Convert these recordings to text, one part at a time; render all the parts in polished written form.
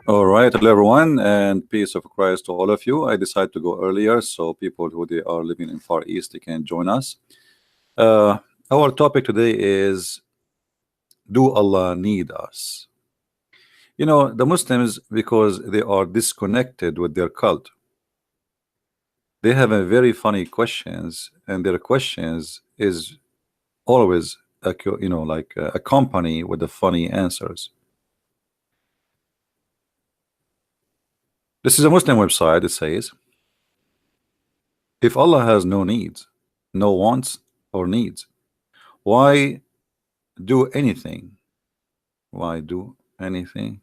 All right, hello everyone, and peace of Christ to all of you. I decided to go earlier so people who they are living in Far East they can join us. Our topic today is, do Allah need us? You know, the Muslims, because they are disconnected with their cult, they have a very funny questions, and their questions is always like accompany with the funny answers. This is a Muslim website. It says, if Allah has no needs, no wants or needs, why do anything? Why do anything?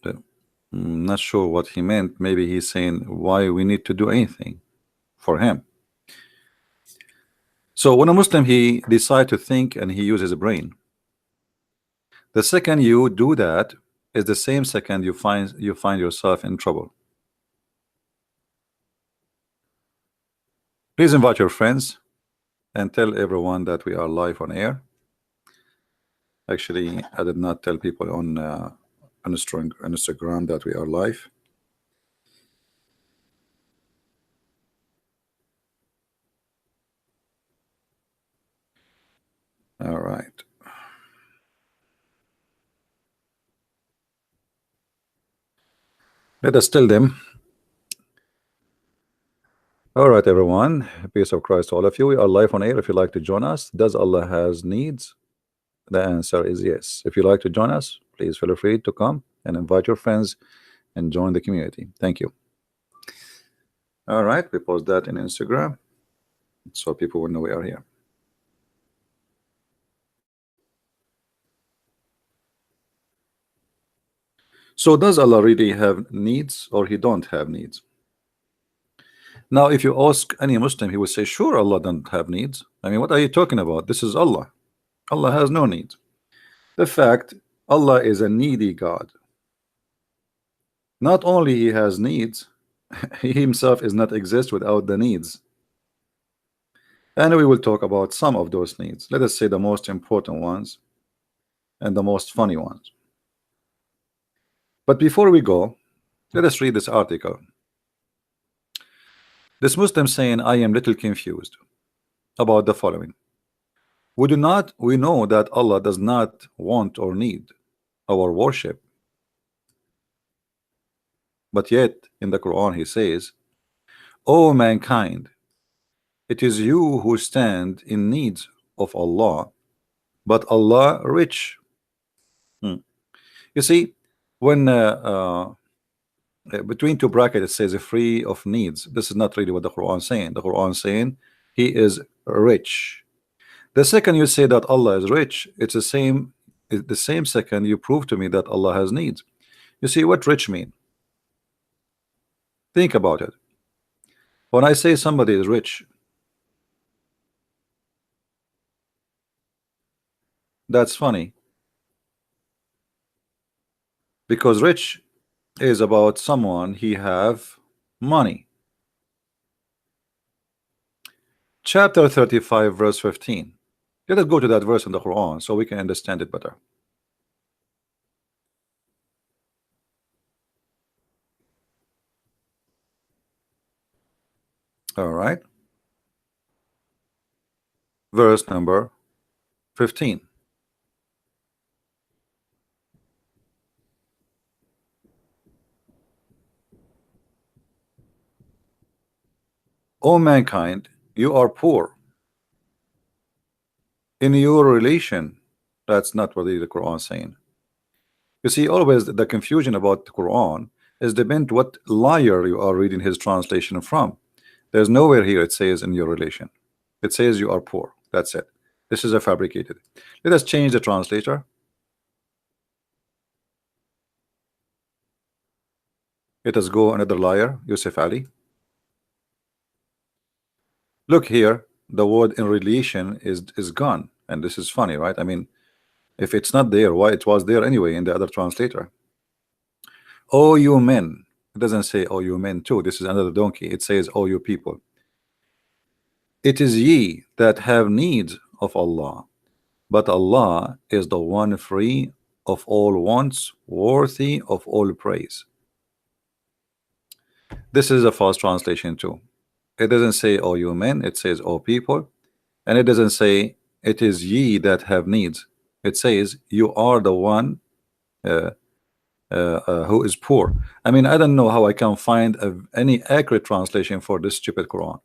I'm not sure what he meant. Maybe he's saying why we need to do anything for him. So when a Muslim, he decides to think and he uses a brain, the second you do that is the same second you find yourself in trouble. Please invite your friends and tell everyone that we are live on air. Actually, I did not tell people on Instagram that we are live. All right. Let us tell them. All right, everyone. Peace of Christ to all of you. We are live on air. If you'd like to join us, does Allah has needs? The answer is yes. If you'd like to join us, please feel free to come and invite your friends and join the community. Thank you. All right, we post that in Instagram so people will know we are here. So does Allah really have needs, or he don't have needs? Now, if you ask any Muslim, he would say, sure, Allah don't have needs. I mean, what are you talking about? This is Allah. Allah has no needs. The fact, Allah is a needy God. Not only he has needs, he himself is not exist without the needs. And we will talk about some of those needs. Let us say the most important ones and the most funny ones. But before we go, let us read this article. This Muslim saying, I am little confused about the following. We know that Allah does not want or need our worship. But yet in the Quran he says, O mankind, it is you who stand in need of Allah, but Allah rich. You see, when between two brackets it says free of needs, this is not really what the Quran is saying. The Quran is saying he is rich. The second you say that Allah is rich, it's the same second you prove to me that Allah has needs. You see what rich mean? Think about it. When I say somebody is rich, that's funny, because rich is about someone he have money. Chapter 35 verse 15. Let us go to that verse in the Quran so we can understand it better. All right, verse number 15. O mankind, you are poor in your relation. That's not what the Quran is saying. You see, always the confusion about the Quran is depend what liar you are reading his translation from. There's nowhere here it says in your relation. It says you are poor. That's it. This is a fabricated. Let us change the translator. Let us go another liar, Yusuf Ali. Look here, the word in relation is gone, and this is funny, right? I mean, if it's not there, why it was there anyway in the other translator? Oh, you men. It doesn't say oh you men too. This is another donkey. It says oh you people. It is ye that have need of Allah, but Allah is the one free of all wants, worthy of all praise. This is a false translation too. It doesn't say "O you men," it says "O people," and it doesn't say "It is ye that have needs." It says you are the one uh, who is poor. I mean, I don't know how I can find any accurate translation for this stupid Quran.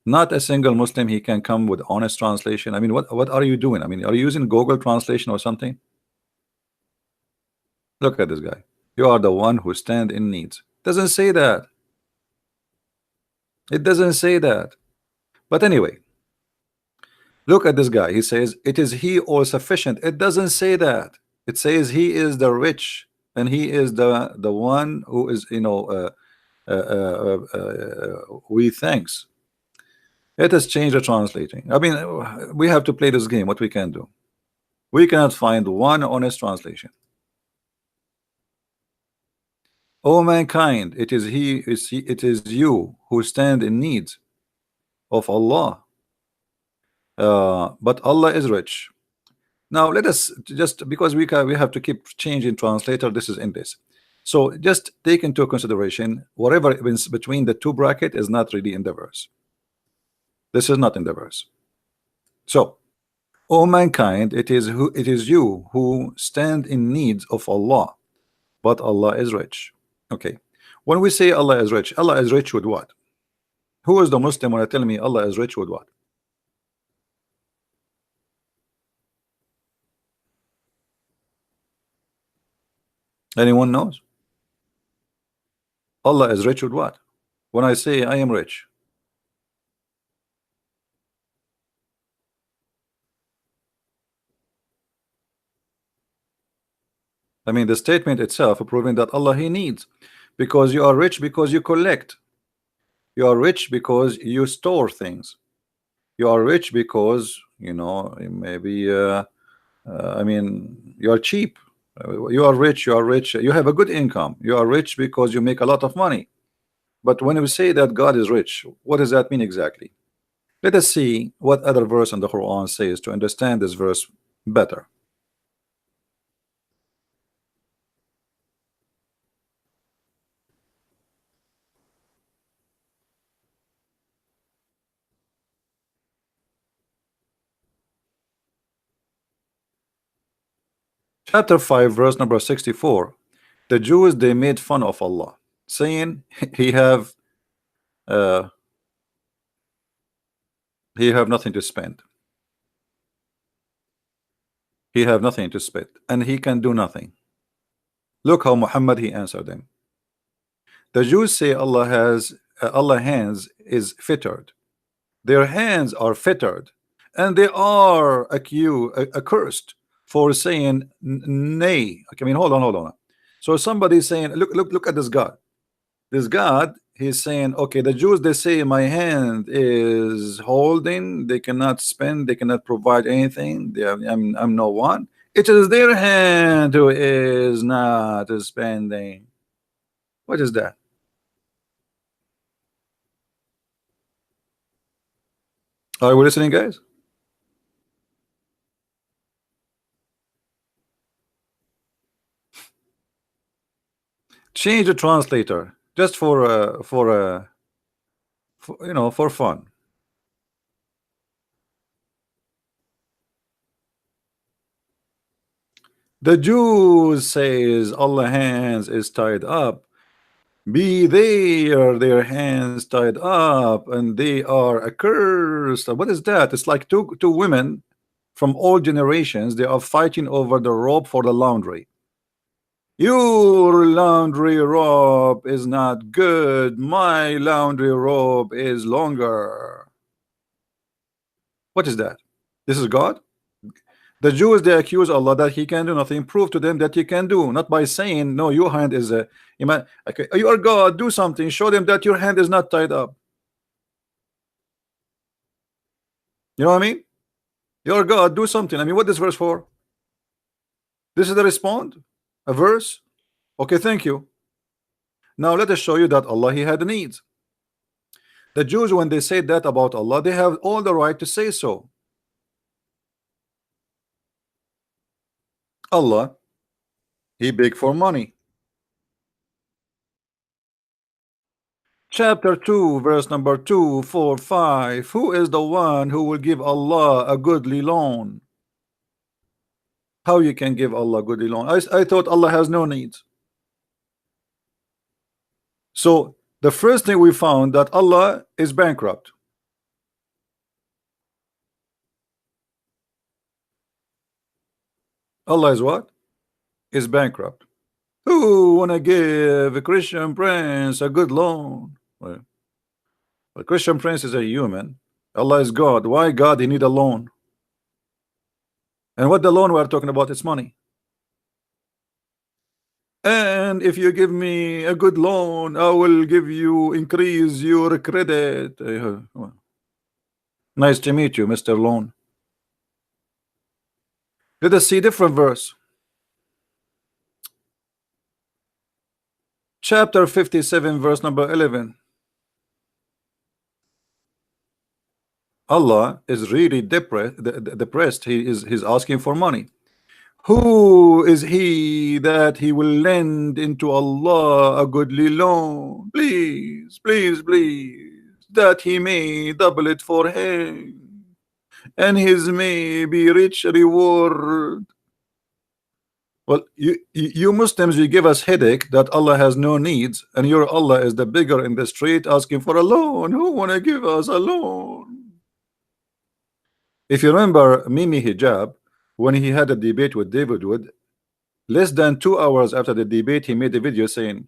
Not a single Muslim he can come with honest translation. I mean, what are you doing? I mean, are you using Google translation or something? Look at this guy. You are the one who stand in needs. Doesn't say that. It doesn't say that. But anyway, look at this guy. He says it is he all sufficient. It doesn't say that. It says he is the rich and he is the one who is, you know, we thanks. It has changed the translating. I mean, we have to play this game. What we can do? We cannot find one honest translation. O mankind, it is it is you who stand in need of Allah. But Allah is rich. Now let us just, because we have to keep changing translator. This is in this. So just take into consideration whatever is between the two bracket is not really in the verse. This is not in the verse. So, O mankind, it is you who stand in need of Allah, but Allah is rich. Okay. When we say Allah is rich with what? Who is the Muslim when I tell me Allah is rich with what? Anyone knows? Allah is rich with what? When I say I am rich, I mean the statement itself proving that Allah he needs, because you are rich because you collect. You are rich because you store things. You are rich because, you know, maybe I mean you are cheap. You are rich. You are rich. You have a good income. You are rich because you make a lot of money. But when we say that God is rich, what does that mean exactly? Let us see what other verse in the Quran says to understand this verse better. Chapter 5, verse number 64. The Jews, they made fun of Allah, saying he have nothing to spend. He have nothing to spend, and he can do nothing. Look how Muhammad he answered them. The Jews say Allah hands is fettered. Their hands are fettered, and they are accursed for saying nay. I mean, hold on. So somebody saying, look at this God. This God, he's saying, okay, the Jews, they say my hand is holding, they cannot spend, they cannot provide anything. I'm no one. It is their hand who is not spending. What is that? Are we listening, guys? Change the translator just for you know, for fun. The Jews says Allah hands is tied up. Be their hands tied up, and they are accursed. What is that? It's like two women from all generations. They are fighting over the rope for the laundry. Your laundry rope is not good. My laundry rope is longer. What is that? This is God? The Jews, they accuse Allah that he can do nothing. Prove to them that he can do, not by saying no, your hand is okay, you are God, do something. Show them that your hand is not tied up. You know what I mean? You're God, do something. I mean, what is this verse for? This is the respond, a verse. Okay, thank you. Now let us show you that Allah he had needs. The Jews, when they say that about Allah, they have all the right to say so. Allah, he beg for money. Chapter 2, verse number 2, 4, 5. Who is the one who will give Allah a goodly loan? How you can give Allah a goodly loan? I thought Allah has no needs. So the first thing we found that Allah is bankrupt. Allah is what? Is bankrupt. Who wanna give a Christian prince a good loan? Well, a Christian prince is a human. Allah is God. Why God he need a loan? And what the loan we are talking about is money. And if you give me a good loan, I will give you increase your credit. Well, nice to meet you, Mr. Loan. Let us see different verse. Chapter 57, verse number 11. Allah is really depressed. He's asking for money. Who is he that he will lend into Allah a goodly loan? Please, please, please, that he may double it for him, and his may be rich reward. Well, you Muslims, you give us headache that Allah has no needs, and your Allah is the beggar in the street asking for a loan. Who wanna give us a loan? If you remember Mimi Hijab, when he had a debate with David Wood, less than 2 hours after the debate, he made a video saying,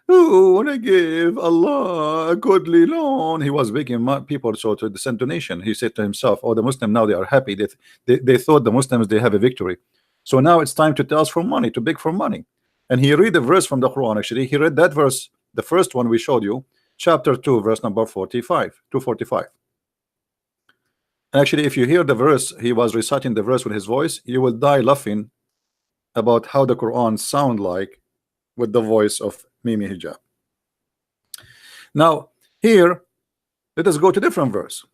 "Who wanna give Allah a goodly loan?" He was begging people so to send donation. He said to himself, "Oh, the Muslim now they are happy. They thought the Muslims they have a victory. So now it's time to ask for money, to beg for money." And he read a verse from the Quran. Actually, he read that verse, the first one we showed you, chapter 2, verse number 45, 245. Actually, if you hear the verse, he was reciting the verse with his voice, you will die laughing about how the Quran sound like with the voice of Mimi Hijab. Now, here, let us go to different verse.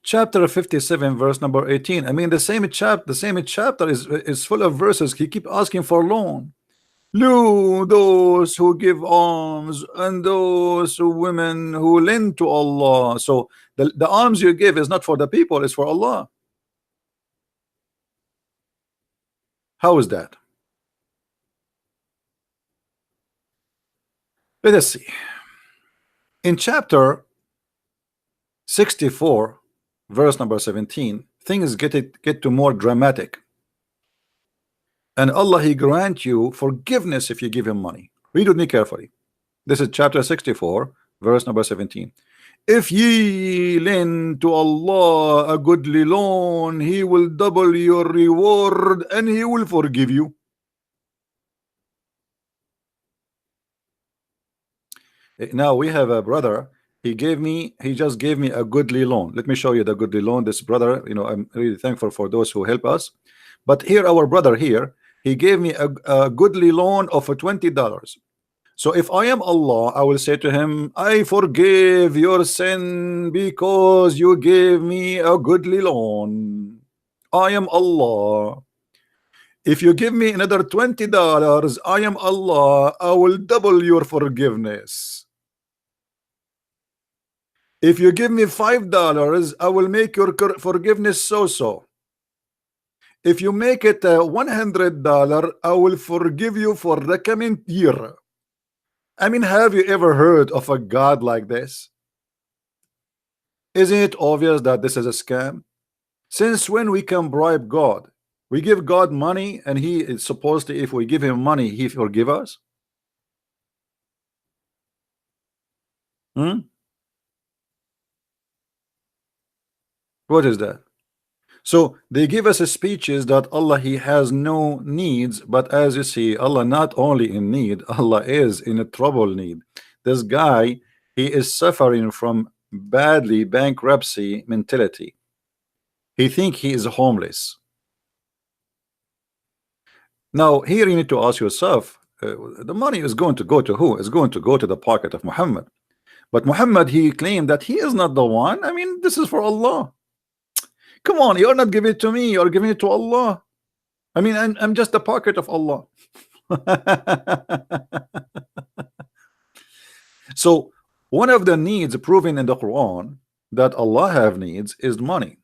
Chapter 57, verse number 18. I mean, the same chapter is full of verses. He keep asking for loan. Lo, those who give alms and those women who lend to Allah. So the alms you give is not for the people, it's for Allah. How is that? Let us see. In chapter 64, verse number 17, things get to more dramatic. And Allah he grant you forgiveness if you give him money. Read with me carefully. This is chapter 64, verse number 17. If ye lend to Allah a goodly loan, he will double your reward and he will forgive you. Now we have a brother. He just gave me a goodly loan. Let me show you the goodly loan. This brother, you know, I'm really thankful for those who help us. But here, our brother here, he gave me a goodly loan of $20. So if I am Allah, I will say to him, I forgive your sin because you gave me a goodly loan. I am Allah. If you give me another $20, I am Allah. I will double your forgiveness. If you give me $5, I will make your forgiveness so-so. If you make it $100, I will forgive you for the coming year. I mean, have you ever heard of a God like this? Isn't it obvious that this is a scam? Since when we can bribe God? We give God money and he is supposed to, if we give him money, he forgive us? What is that? So they give us speeches that Allah he has no needs, but as you see, Allah not only in need, Allah is in a trouble need. This guy, he is suffering from badly bankruptcy mentality. He think he is homeless. Now here you need to ask yourself, the money is going to go to who? It's going to go to the pocket of Muhammad. But Muhammad, he claimed that he is not the one. I mean, this is for Allah. Come on, you're not giving it to me, you're giving it to Allah. I mean, I'm just a pocket of Allah. So one of the needs proven in the Quran that Allah have needs is money.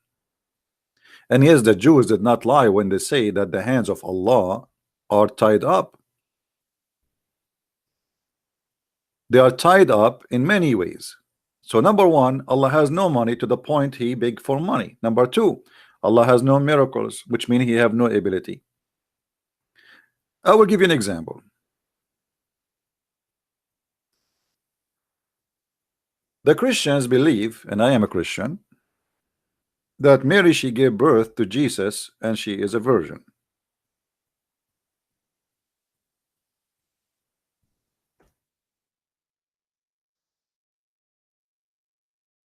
And yes, the Jews did not lie when they say that the hands of Allah are tied up. They are tied up in many ways. So number one, Allah has no money to the point he beg for money. Number two, Allah has no miracles, which means he have no ability. I will give you an example. The Christians believe, and I am a Christian, that Mary, she gave birth to Jesus and she is a virgin.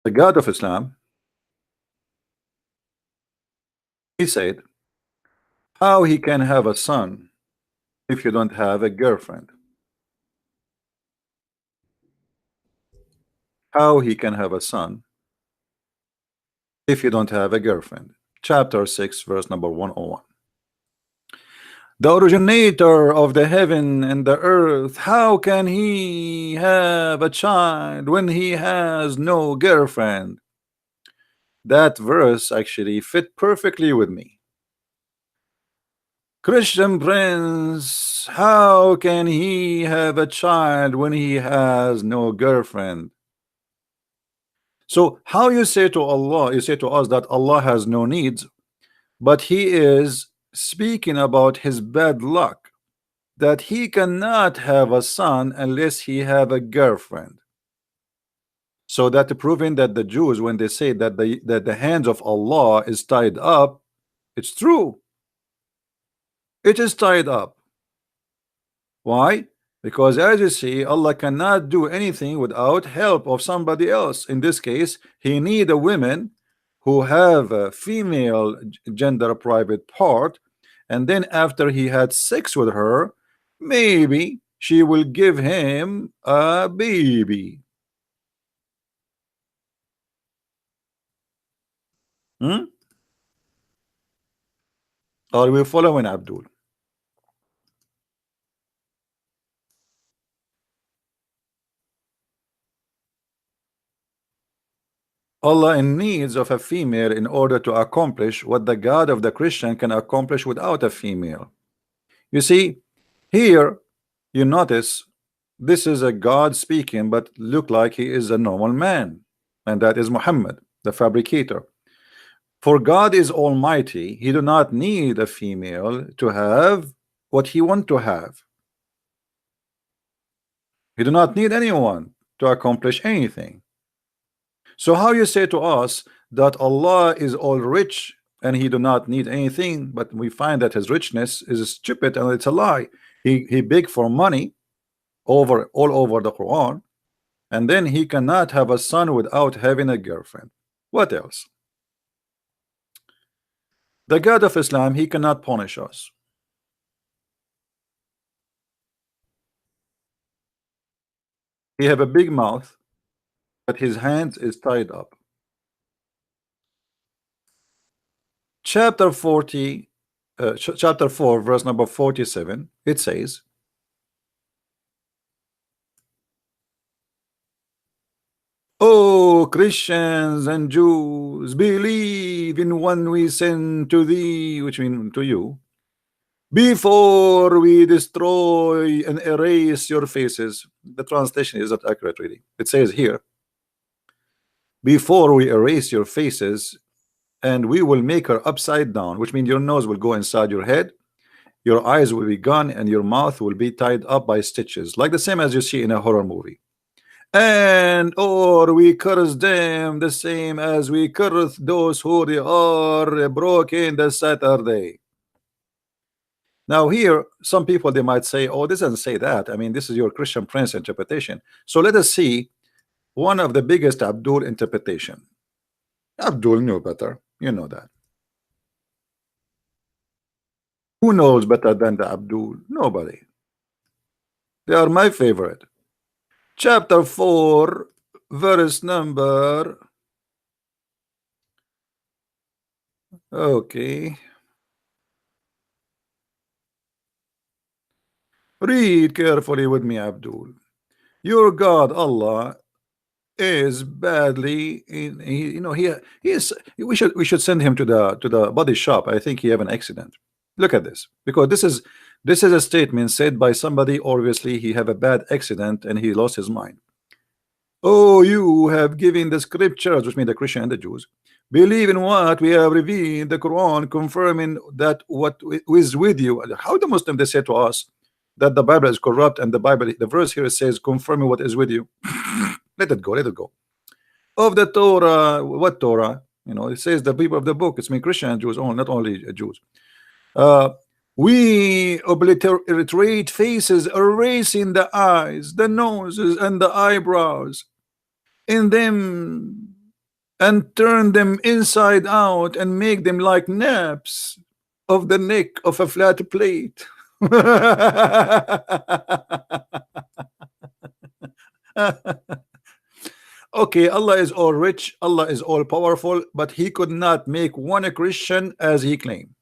The God of Islam, he said, how he can have a son if you don't have a girlfriend? How he can have a son if you don't have a girlfriend? Chapter 6, verse number 101. The originator of the heaven and the earth, how can he have a child when he has no girlfriend? That verse actually fit perfectly with me. Christian Prince, how can he have a child when he has no girlfriend? So how you say to Allah, you say to us that Allah has no needs, but he is speaking about his bad luck, that he cannot have a son unless he have a girlfriend. So that proving that the Jews, when they say that the hands of Allah is tied up, it's true. It is tied up. Why? Because as you see, Allah cannot do anything without help of somebody else. In this case, he need a women who have a female gender private part, and then after he had sex with her, maybe she will give him a baby. Are we following, Abdul? Allah in needs of a female in order to accomplish what the God of the Christian can accomplish without a female. You see, here you notice this is a God speaking, but look like he is a normal man, and that is Muhammad, the fabricator. For God is almighty, he do not need a female to have what he want to have. He do not need anyone to accomplish anything. So how you say to us that Allah is all rich and he do not need anything, but we find that his richness is stupid and it's a lie. He beg for money all over the Quran, and then he cannot have a son without having a girlfriend. What else? The God of Islam, he cannot punish us. He have a big mouth, but his hands is tied up. Chapter 40, chapter 4, verse number 47, it says, "O Christians and Jews, believe in one we send to thee," which means to you, "before we destroy and erase your faces." The translation is not accurate, really. It says here, "Before we erase your faces, and we will make her upside down," which means your nose will go inside your head, your eyes will be gone, and your mouth will be tied up by stitches, like the same as you see in a horror movie. "And or we curse them the same as we curse those who they are broken the Saturday." Now here, some people they might say, "Oh, this doesn't say that. I mean, this is your Christian Prince interpretation." So let us see one of the biggest Abdul interpretation. Abdul knew better. You know that. Who knows better than the Abdul? Nobody. They are my favorite. Chapter 4, verse number Okay. Read carefully with me, Abdul. Your God, Allah, is badly in he is we should send him to the body shop. I think he have an accident. Look at this, because this is a statement said by somebody. Obviously he have a bad accident and he lost his mind. Oh, you have given the scriptures, which mean the Christian and the Jews, believe in what we have revealed, the Quran, confirming that what is with you. How the Muslim they say to us that the Bible is corrupt, and the Bible, the verse here says confirming what is with you. Let it go, let it go. Of the Torah, what Torah? It says the people of the book. It's mean Christian and Jews, not only Jews. Uh, we obliterate faces, erasing the eyes, the noses, and the eyebrows in them, and turn them inside out, and make them like naps of the neck of a flat plate. Okay, Allah is all rich, Allah is all powerful, but he could not make one a Christian as he claimed.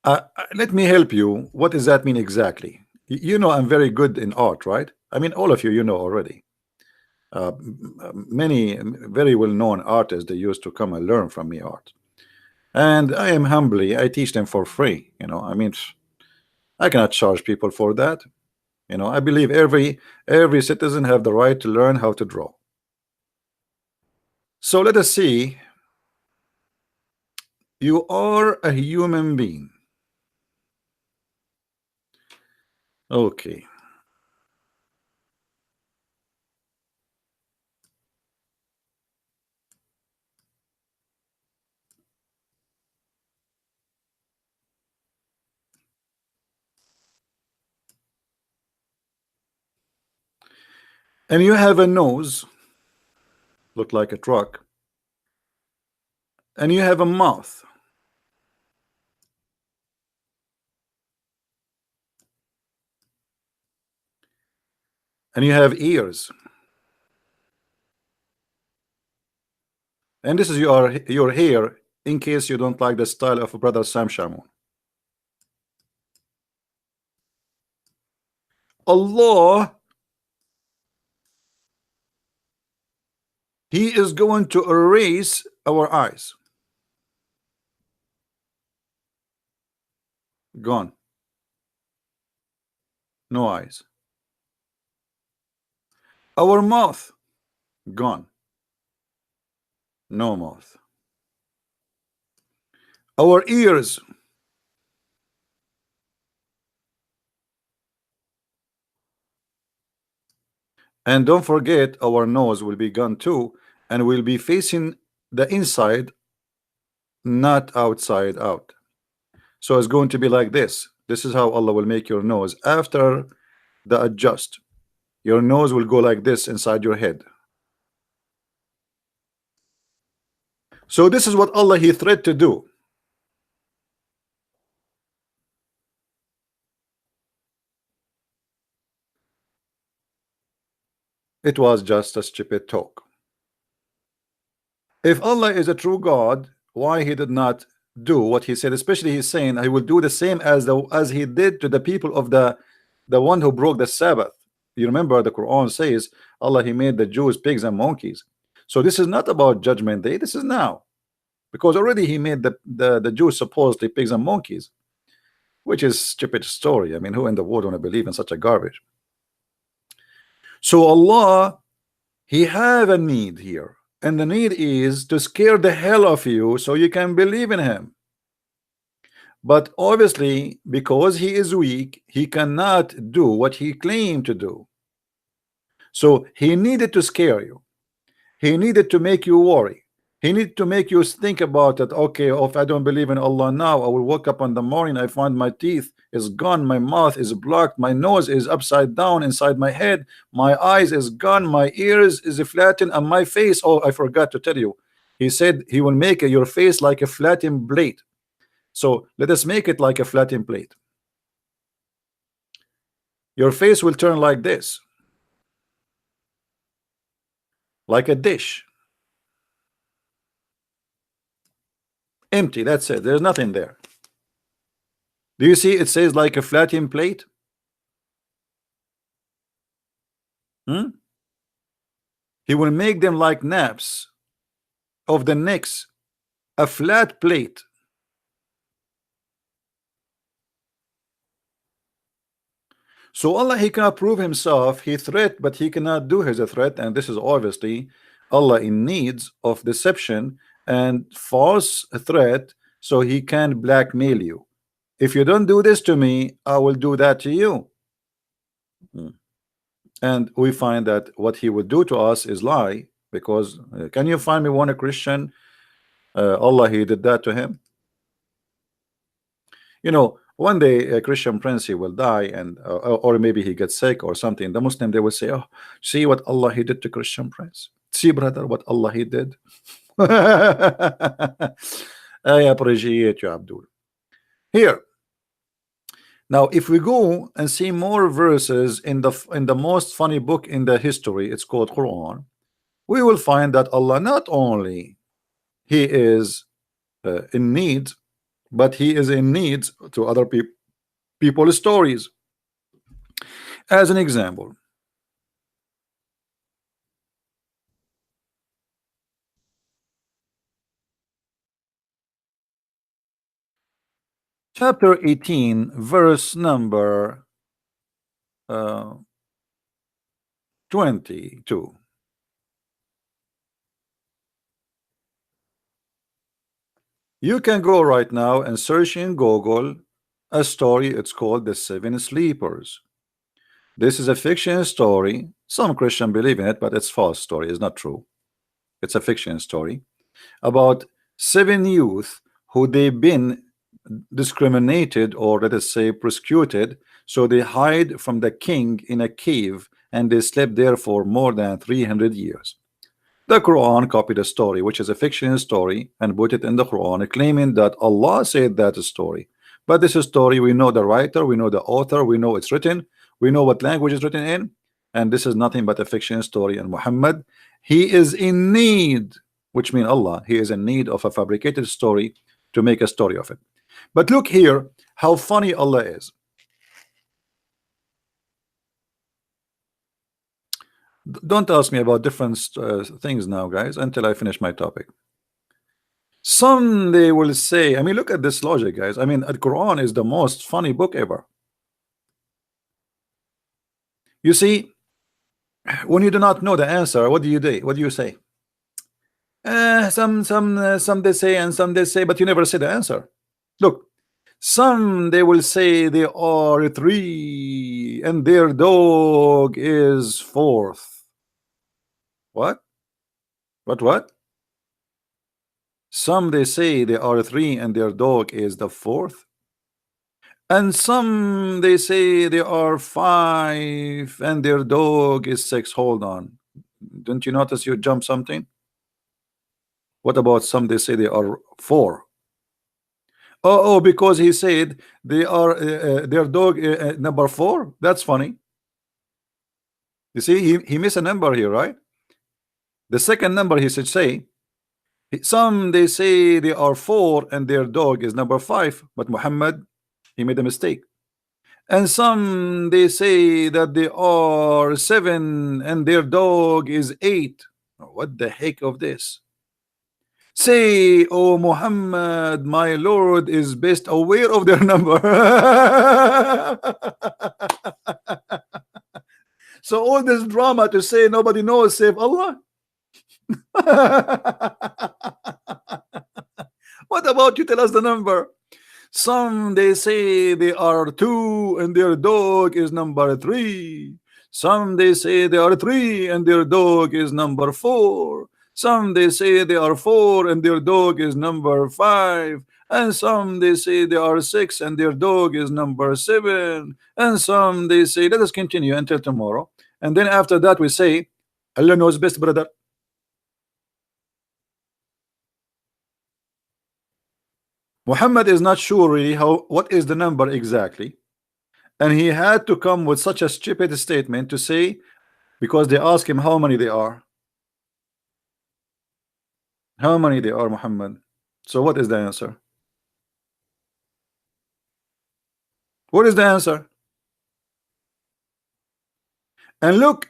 Let me help you. What does that mean exactly? I'm very good in art, right? I mean, all of you know already. Many very well-known artists, they used to come and learn from me art, and I am humbly, I teach them for free. I mean, I cannot charge people for that. I believe every citizen have the right to learn how to draw. So let us see. You are a human being. Okay. And you have a nose, look like a truck, and you have a mouth, and you have ears, and this is your hair, in case you don't like the style of brother Sam Shamoun. Allah, he is going to erase our eyes. Gone. No eyes. Our mouth, gone. No mouth. Our ears, and don't forget our nose will be gone too, and will be facing the inside, not outside out. So it's going to be like this. This is how Allah will make your nose after the adjust. Your nose will go like this inside your head. So this is what Allah he threatened to do. It was just a stupid talk. If Allah is a true God, why he did not do what he said? Especially he's saying I will do the same as he did to the people of the one who broke the Sabbath. You remember the Quran says Allah he made the Jews pigs and monkeys. So this is not about judgment day, this is now, because already he made the Jews supposedly pigs and monkeys, which is stupid story. I mean, who in the world want to believe in such a garbage? So Allah, he have a need here, and the need is to scare the hell of you so you can believe in him. But obviously, because he is weak, he cannot do what he claimed to do. So he needed to scare you. He needed to make you worry. He needed to make you think about it. Okay, if I don't believe in Allah now, I will wake up in the morning, I find my teeth is gone, my mouth is blocked, my nose is upside down inside my head, my eyes is gone, my ears is flattened, and my face, oh, I forgot to tell you, he said he will make your face like a flattened plate. So let us make it like a flattened plate. Your face will turn like this. like a dish, empty. That's it. There's nothing there. Do you see? It says like a flattened plate. He will make them like naps of the necks, a flat plate. So Allah, he cannot prove himself. He threat, but he cannot do his threat, and this is obviously Allah in needs of deception and false threat, so he can blackmail you. If you don't do this to me, I will do that to you. And we find that what he would do to us is lie, because can you find me one a Christian? Allah, he did that to him. You know, one day a Christian prince, he will die, and or maybe he gets sick or something. The Muslim, they will say, oh, see what Allah he did to Christian prince. See, brother, what Allah he did. I appreciate you, Abdul. Here now, if we go and see more verses in the most funny book in the history, it's called Quran, we will find that Allah not only he is in need, but he is in need to other people's stories. As an example, chapter 18, verse number 22. You can go right now and search in Google a story. It's called The Seven Sleepers. This is a fiction story. Some Christian believe in it, but it's false story. It's not true. It's a fiction story about 7 youth who they've been discriminated, or let us say persecuted, so they hide from the king in a cave, and they slept there for more than 300 years. The Quran copied a story, which is a fiction story, and put it in the Quran, claiming that Allah said that story. But this story, we know the writer, we know the author, we know it's written, we know what language is written in, and this is nothing but a fiction story. And Muhammad, he is in need, which means Allah, he is in need of a fabricated story to make a story of it. But look here how funny Allah is. Don't ask me about different things now, guys, until I finish my topic. Some they will say, I mean, look at this logic, guys. I mean, the Quran is the most funny book ever. You see, when you do not know the answer, what do you do? What do you say? Some they say, and some they say, but you never say the answer. Look, some they will say they are 3 and their dog is 4th. What? What? Some they say they are 3 and their dog is the 4th. And some they say they are 5 and their dog is 6. Hold on. Don't you notice you jump something? What about some they say they are 4? Oh, because he said they are their dog number 4. That's funny. You see, he missed a number here, right? The second number he should say. Some they say they are 4 and their dog is number 5, but Muhammad, he made a mistake. And some they say that they are 7 and their dog is 8. What the heck of this? Say, oh Muhammad, my Lord is best aware of their number. So all this drama to say nobody knows save Allah. What about you tell us the number? Some they say they are 2 and their dog is number 3. Some they say they are 3 and their dog is number 4. Some they say they are 4 and their dog is number 5. And some they say they are 6 and their dog is number 7. And some they say, let us continue until tomorrow. And then after that we say, Allah knows best, brother. Muhammad is not sure really what is the number exactly, and he had to come with such a stupid statement to say, because they ask him how many they are. How many they are, Muhammad? So what is the answer? What is the answer? And look,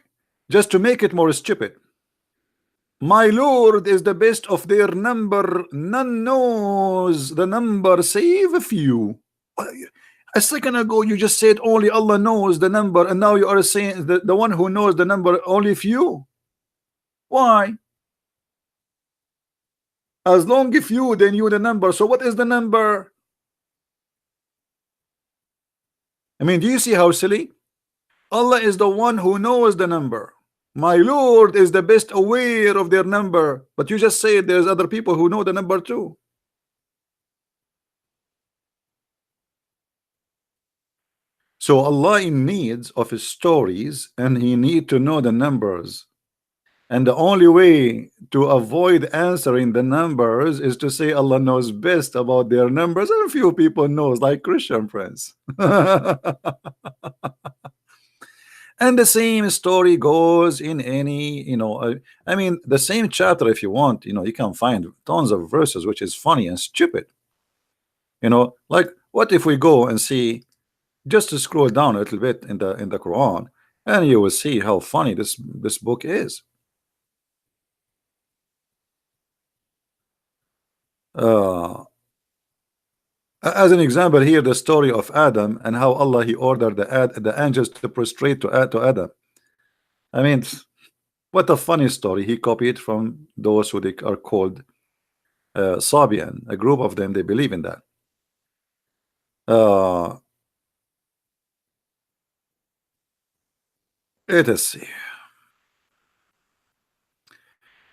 just to make it more stupid, my Lord is the best of their number. None knows the number save a few. A second ago, you just said only Allah knows the number, and now you are saying the one who knows the number only few. Why? As long if you they knew the number. So what is the number? I mean, do you see how silly? Allah is the one who knows the number. My Lord is the best aware of their number. But you just said there's other people who know the number too. So Allah in needs of his stories, and he need to know the numbers. And the only way to avoid answering the numbers is to say Allah knows best about their numbers, and a few people knows, like Christian friends. And the same story goes in any, I mean, the same chapter, if you want, you can find tons of verses which is funny and stupid. Like, what if we go and see, just to scroll down a little bit in the Quran, and you will see how funny this book is. As an example here, the story of Adam and how Allah he ordered the angels to prostrate to Adam. I mean, what a funny story. He copied from those who they are called Sabian. A group of them, they believe in that. Let us see.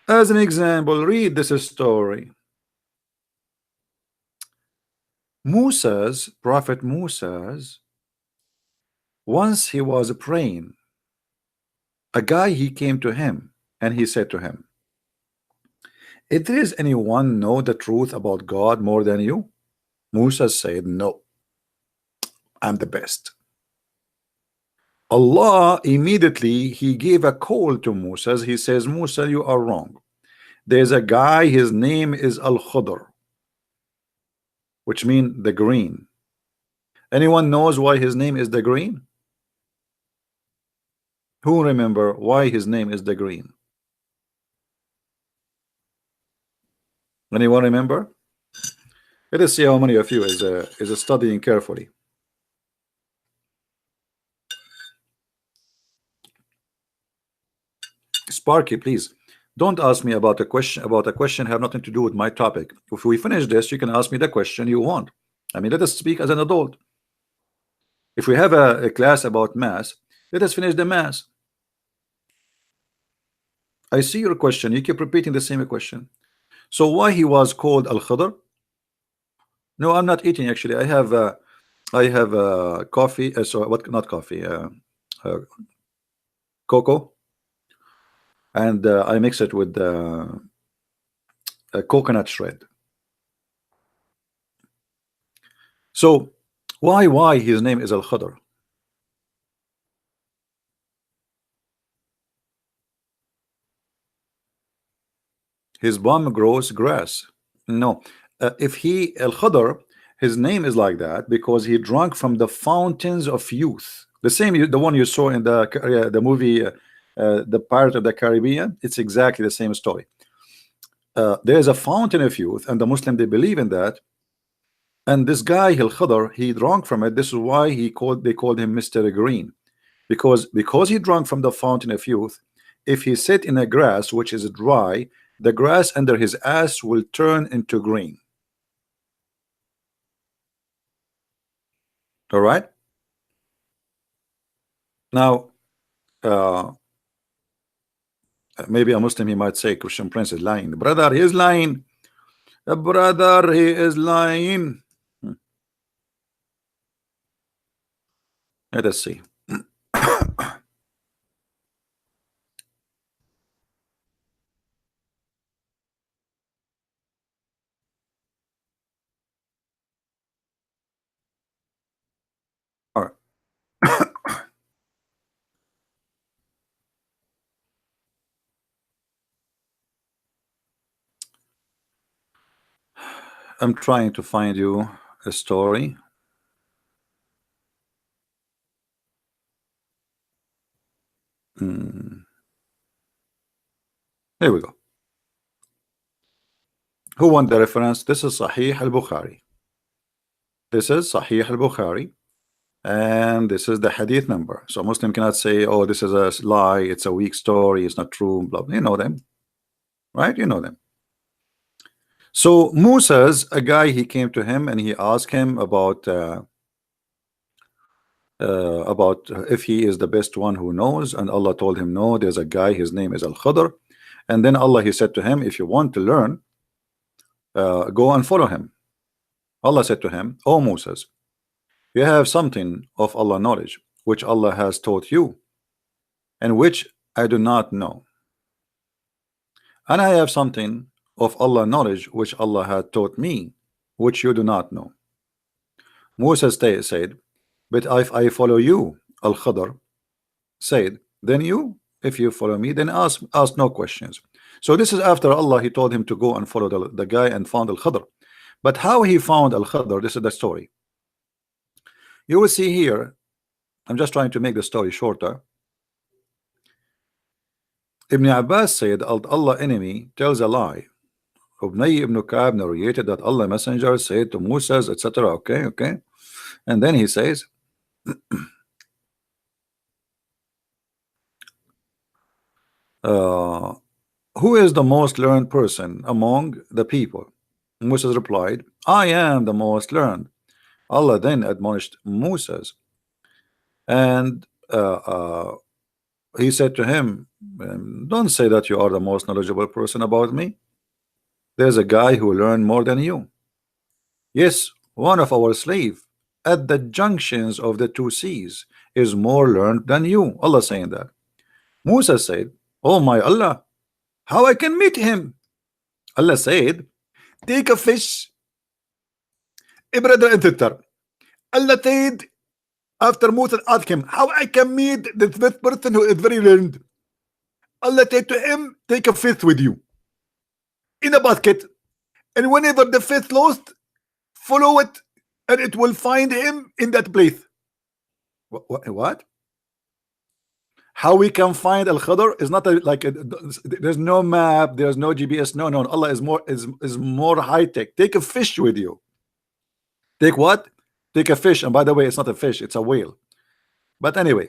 As an example, read this story. Prophet Musa's, once he was praying, a guy he came to him and he said to him, if there is anyone know the truth about God more than you? Musa said, no, I'm the best. Allah immediately he gave a call to Musa. He says, Musa, you are wrong. There's a guy, his name is Al-Khudr, which means the green. Anyone knows why his name is the green? Who remember why his name is the green? Anyone remember? Let us see how many of you is studying carefully. Sparky, please don't ask me about a question have nothing to do with my topic. If we finish this, you can ask me the question you want. I mean, let us speak as an adult. If we have a class about mass, let us finish the mass. I see your question. You keep repeating the same question. So why he was called Al-Khadr? No, I'm not eating actually. I have coffee. So what? Not coffee. Cocoa, and I mix it with a coconut shred. So why his name is Al-Khadr? His bomb grows grass. No, if he Al-Khadr, his name is like that because he drank from the fountains of youth. The one you saw in the movie, the Pirate of the Caribbean. It's exactly the same story. There's a fountain of youth, and the Muslim they believe in that. And this guy Al-Khadr, he drank from it. This is why they called him Mr. Green, because he drank from the fountain of youth. If he sit in a grass which is dry, the grass under his ass will turn into green. All right. Now, maybe a Muslim he might say Christian Prince is lying. Brother, he is lying. Brother, he is lying. Let us see. All right. I'm trying to find you a story. Here we go. Who want the reference? This is Sahih al-Bukhari. This is Sahih al-Bukhari, and this is the hadith number. So a Muslim cannot say, oh, this is a lie, it's a weak story, it's not true, blah, blah. You know them, right? You know them. So Musa's a guy, he came to him and he asked him about if he is the best one who knows, and Allah told him no, there's a guy, his name is Al-Khadr. And then Allah, he said to him, if you want to learn, go and follow him. Allah said to him, O Moses, you have something of Allah knowledge which Allah has taught you and which I do not know, and I have something of Allah knowledge which Allah had taught me which you do not know. Moses said, but if I follow you, Al-Khadr said, then you, if you follow me, then ask no questions. So this is after Allah, he told him to go and follow the guy and found Al-Khadr. But how he found Al-Khadr, this is the story. You will see here, I'm just trying to make the story shorter. Ibn Abbas said Allah enemy tells a lie. Ubnay ibn Ka'b narrated that Allah messenger said to Moses, etc. Okay. And then he says, who is the most learned person among the people? Moses replied, I am the most learned. Allah then admonished Moses, and he said to him, don't say that you are the most knowledgeable person about me. There's a guy who learned more than you. Yes, one of our slaves at the junctions of the two seas is more learned than you. Allah saying that. Musa said, oh my Allah, how I can meet him? Allah said, take a fish. Brother and sister, Allah said, after Musa asked him how I can meet the fifth person who is very learned, Allah said to him, take a fish with you in a basket, and whenever the fish lost, follow it and it will find him in that place. What? How we can find Al-Khadr is not there's no map, there's no GPS. No, Allah is more high-tech. Take a fish with you. Take what? Take a fish. And by the way, it's not a fish, it's a whale. But anyway,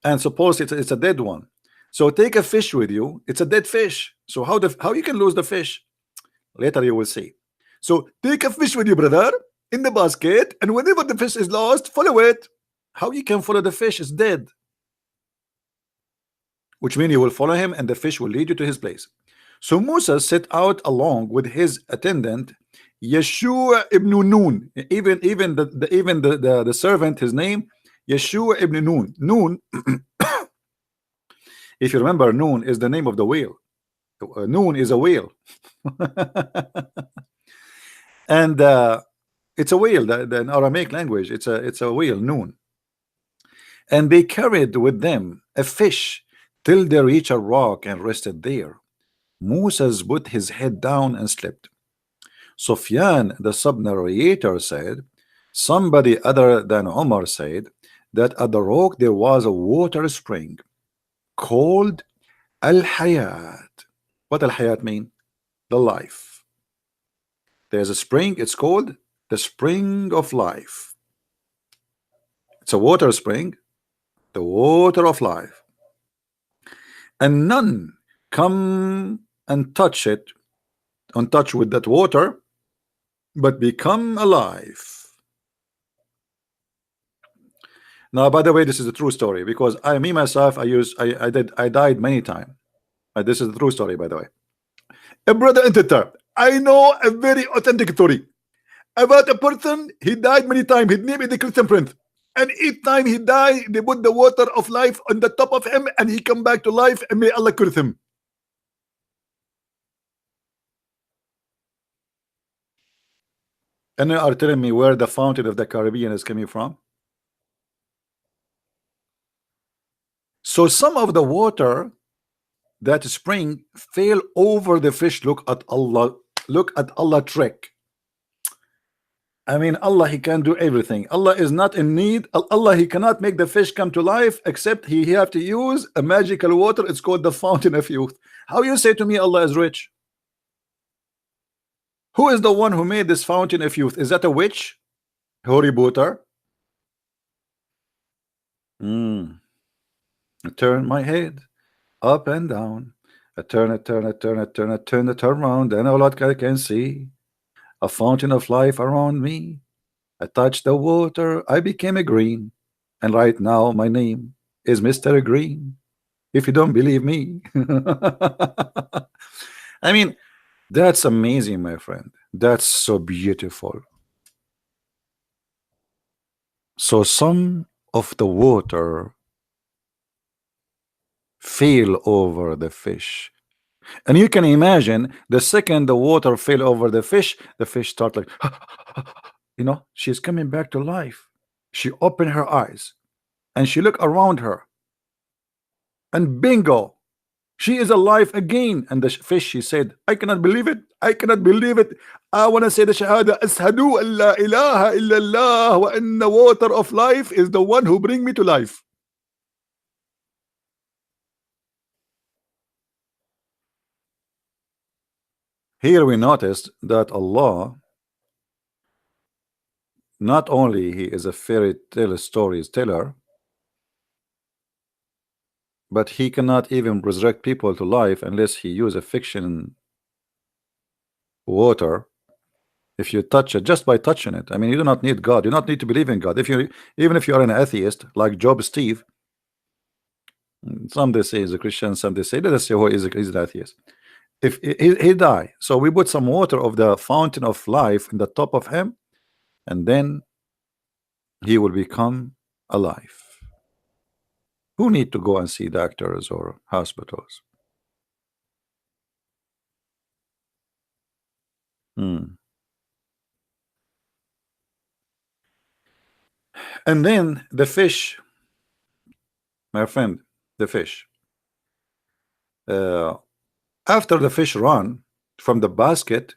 and suppose it's a dead one. So take a fish with you. It's a dead fish. So how you can lose the fish? Later you will see. So take a fish with you, brother, in the basket, and whenever the fish is lost, follow it. How you can follow the fish? Is dead. Which means you will follow him and the fish will lead you to his place. So Musa set out along with his attendant Yeshua ibn Nun. Even the servant, his name Yeshua ibn Nun. Nun, if you remember, Nun is the name of the whale. Nun is a whale. And it's a whale. The Aramaic language, it's a whale, Nun. And they carried with them a fish till they reached a rock and rested there. Moses put his head down and slept. Sufyan, the sub-narrator, said, somebody other than Omar said that at the rock there was a water spring called Al-Hayat. What Al-Hayat mean? The life. There's a spring, it's called the spring of life. It's a water spring, the water of life. And none come and touch it, on touch with that water, but become alive. Now, by the way, this is a true story, because I myself I died many times. This is a true story, by the way. A brother and sister, I know a very authentic story about a person. He died many times. His name is the Christian Prince. And each time he died, they put the water of life on the top of him, and he come back to life, and may Allah curse him. And you are telling me where the fountain of the Caribbean is coming from? So some of the water that spring fell over the fish. Look at Allah trick. I mean, Allah, He can do everything. Allah is not in need. Allah, He cannot make the fish come to life, except He have to use a magical water. It's called the fountain of youth. How you say to me Allah is rich? Who is the one who made this fountain of youth? Is that a witch? Harry Potter? I turn my head up and down. I turn it, turn it, turn it, turn it, turn it around, and all I can see a fountain of life around me. I touched the water, I became a green, and right now my name is Mr. Green. If you don't believe me, I mean, that's amazing, my friend. That's so beautiful. So some of the water fell over the fish, and you can imagine the second the water fell over the fish start like you know, she's coming back to life. She opened her eyes and she looked around her, and bingo, she is alive again. And the fish, she said, I cannot believe it. I cannot believe it. I want to say the shahada, ashhadu an la ilaha illallah wa anna water of life is the one who bring me to life. Here we noticed that Allah, not only He is a fairy tale storyteller, but He cannot even resurrect people to life unless He use a fiction water. If you touch it, just by touching it, I mean, you do not need God. You do not need to believe in God. If you, even if you are an atheist like Job Steve, some they say is a Christian, some they say, let us say who is an atheist. If he die, so we put some water of the fountain of life in the top of him, and then he will become alive. Who need to go and see doctors or hospitals? And then the fish, my friend, the fish, after the fish run from the basket,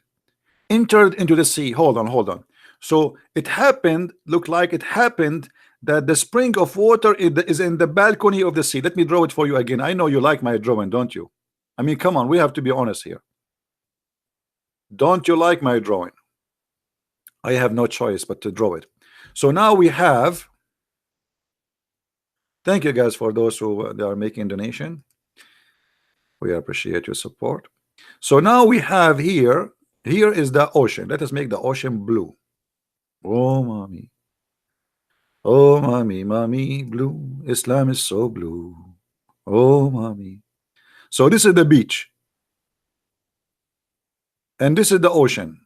entered into the sea. Hold on. So it happened, look like it happened, that the spring of water is in the balcony of the sea. Let me draw it for you again. I know you like my drawing, don't you? I mean, come on, we have to be honest here. Don't you like my drawing? I have no choice but to draw it. So now we have, thank you guys for those who they are making donation. We appreciate your support. So now we have here is the ocean. Let us make the ocean blue. Oh mommy, oh mommy blue. Islam is so blue. Oh mommy. So this is the beach, and this is the ocean.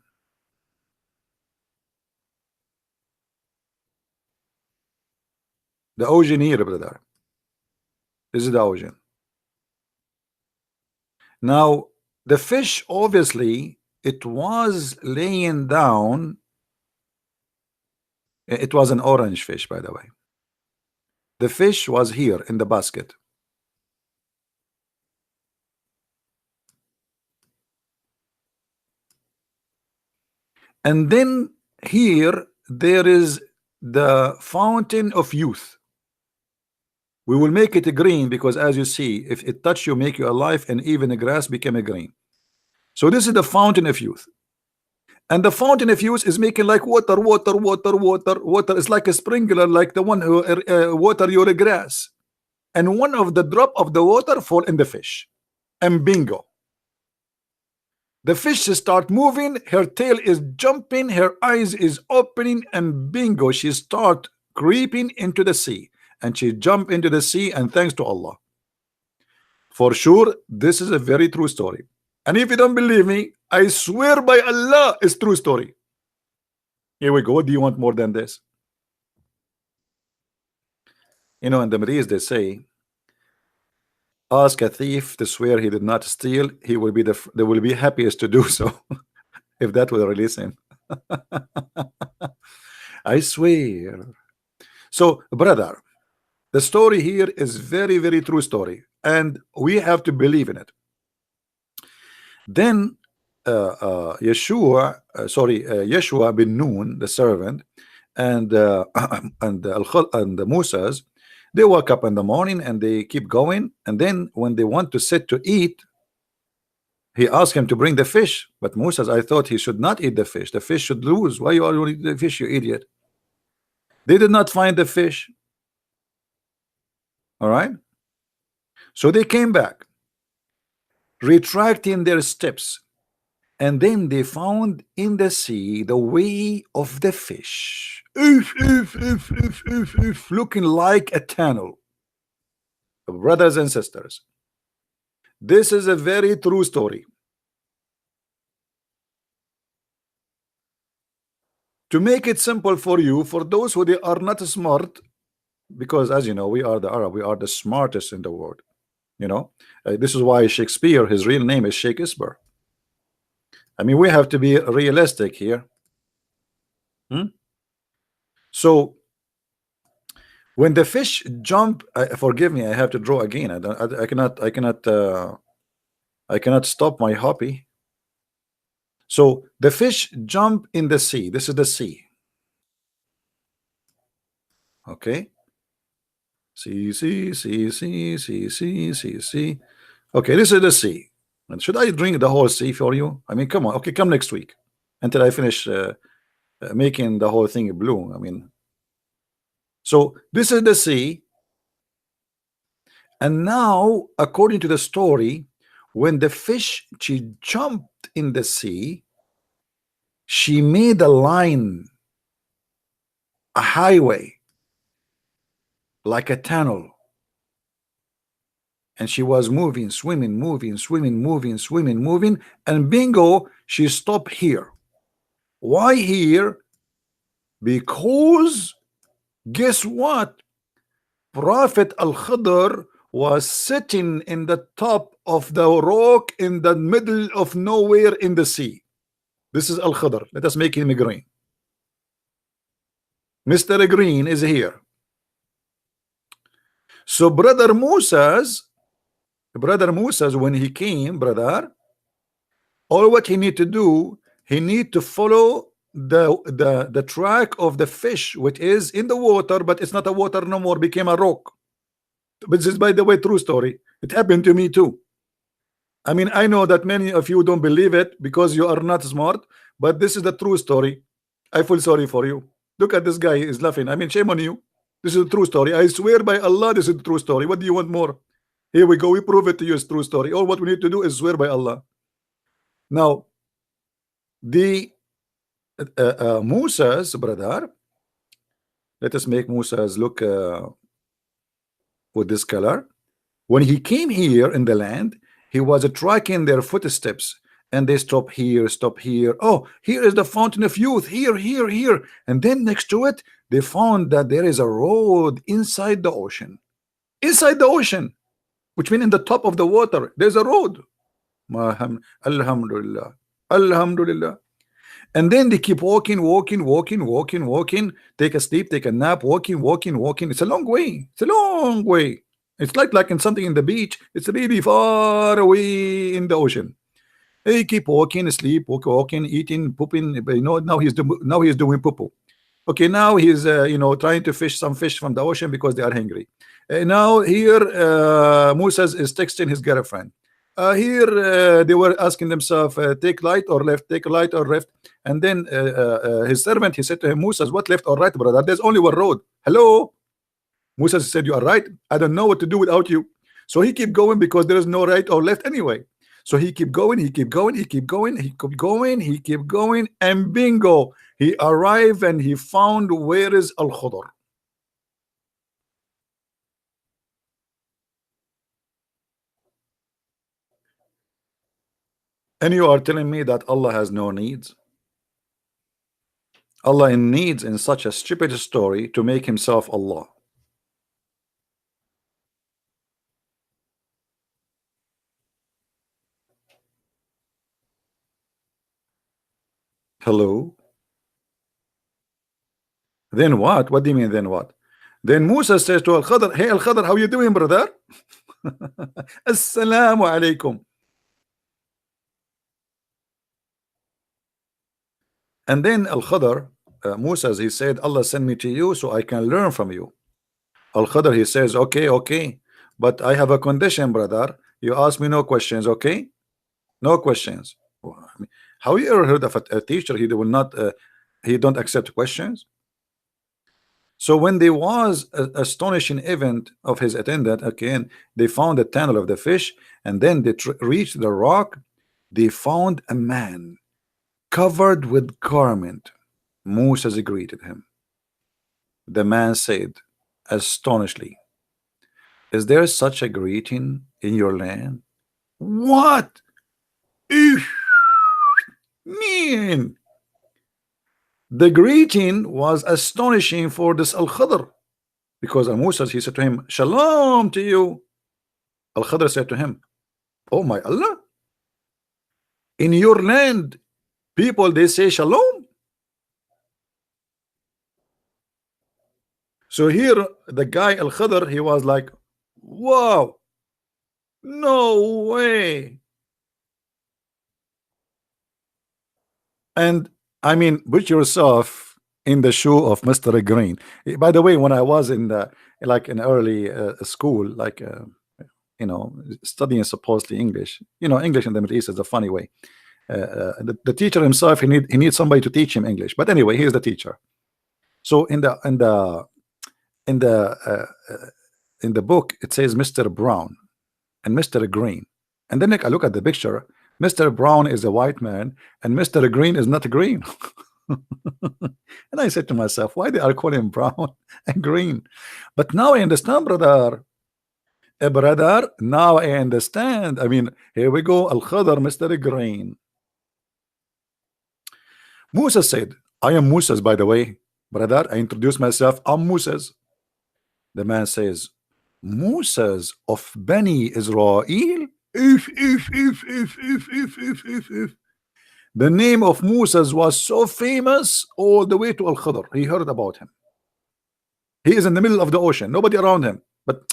The ocean here, brother. This is the ocean. Now the fish, obviously it was laying down. It was an orange fish, by the way. The fish was here in the basket. And then here there is the fountain of youth. We will make it a green because, as you see, if it touch you, make you alive, and even the grass became a green. So this is the fountain of youth, and the fountain of youth is making like water. It's like a sprinkler, like the one who water your grass, and one of the drop of the water fall in the fish, and bingo, the fish start moving, her tail is jumping, her eyes is opening, and bingo, she start creeping into the sea, and she jump into the sea. And thanks to Allah, for sure this is a very true story. And if you don't believe me, I swear by Allah, it's true story. Here we go. What do you want more than this? You know, in the Middle East they say, ask a thief to swear he did not steal, he will be they will be happiest to do so. If that will release him. I swear. So brother, the story here is very, very true story, and we have to believe in it. Then Yeshua bin Nun, the servant, and and the Moses, they wake up in the morning and they keep going, and then when they want to sit to eat, he asked him to bring the fish, but Moses, I thought he should not eat the fish. The fish should lose. Why you are eating the fish, you idiot? They did not find the fish. All right. So they came back, retracting their steps, and then they found in the sea the way of the fish, looking like a tunnel. Brothers and sisters, this is a very true story. To make it simple for you, for those who they are not smart, because as you know, we are the Arab, we are the smartest in the world. You know, this is why Shakespeare, his real name is Shakespeare. I mean, we have to be realistic here. So when the fish jump, forgive me, I have to draw again. I cannot stop my hobby. So the fish jump in the sea. This is the sea. Okay. See. Okay, this is the sea. And should I drink the whole sea for you? I mean, come on. Okay, come next week until I finish making the whole thing blue. I mean, so this is the sea. And now, according to the story, when the fish, she jumped in the sea, she made a line, a highway, like a tunnel, and she was moving, swimming, and bingo, she stopped here. Why here? Because guess what? Prophet Al-Khidr was sitting in the top of the rock in the middle of nowhere in the sea. This is Al-Khidr. Let us make him green. Mr. Green is here. So brother Moses, when he came, brother, all what he need to do, he need to follow the track of the fish, which is in the water, but it's not a water no more, became a rock. But this is, by the way, true story. It happened to me too. I mean, I know that many of you don't believe it because you are not smart, but this is the true story. I feel sorry for you. Look at this guy, is laughing. I mean, shame on you. This is a true story. I swear by Allah, this is the true story. What do you want more? Here we go. We prove it to you. It's true story. All what we need to do is swear by Allah. Now, the Moses, brother, let us make Moses look with this color. When he came here in the land, he was tracking their footsteps, and they stop here. Oh, here is the fountain of youth. Here. And then next to it, they found that there is a road inside the ocean. Inside the ocean, which means in the top of the water, there's a road. Alhamdulillah. And then they keep walking. Take a sleep, take a nap, walking. It's a long way. It's like in something in the beach. It's really far away in the ocean. They keep walking, sleep, walking, eating, pooping. You know, now he's doing poo. Okay, now he's trying to fish some fish from the ocean because they are hungry. Now here Moses is texting his girlfriend. Here they were asking themselves, take right or left, and then his servant, he said to him, Moses, what left or right, brother? There's only one road. Hello. Moses said, you are right. I don't know what to do without you. So he kept going because there is no right or left anyway. So he kept going, and bingo, he arrived and he found where is Al-Khidr. And you are telling me that Allah has no needs? Allah needs in such a stupid story to make himself Allah. Hello? Then what? What do you mean then what? Then Musa says to Al-Khidr, hey Al-Khidr, how you doing, brother? Assalamu alaikum. And then Al-Khadr, Musa, he said, Allah sent me to you so I can learn from you. Al-Khadr, he says, okay, but I have a condition, brother. You ask me no questions, okay? No questions. Well, I mean, how you ever heard of a teacher he will not he don't accept questions? So when there was an astonishing event of his attendant, again, they found the tunnel of the fish, and then they reached the rock. They found a man covered with garment. Moses greeted him. The man said, astonishingly, is there such a greeting in your land? What? Man, the greeting was astonishing for this Al-Khadr, because Moses, he said to him, Shalom to you. Al-Khadr said to him, oh my Allah, in your land people they say Shalom. So here the guy Al-Khadr, he was like, wow, no way. And I mean, put yourself in the shoe of Mr. Green. By the way, when I was in the in early school, you know, studying supposedly English, you know, English in the Middle East is a funny way. The teacher himself, he needs somebody to teach him English. But anyway, he's the teacher. So in the book it says Mr. Brown and Mr. Green, and then I look at the picture. Mr. Brown is a white man and Mr. Green is not green. And I said to myself, why they are calling him brown and green? But now I understand, brother. Brother, now I understand. I mean, here we go. Al-Khadr, Mr. Green. Moses said, I am Moses, by the way. Brother, I introduce myself. I'm Moses. The man says, Moses of Bani Israel? If. The name of Moses was so famous all the way to Al-Khadr. He heard about him. He is in the middle of the ocean, nobody around him. But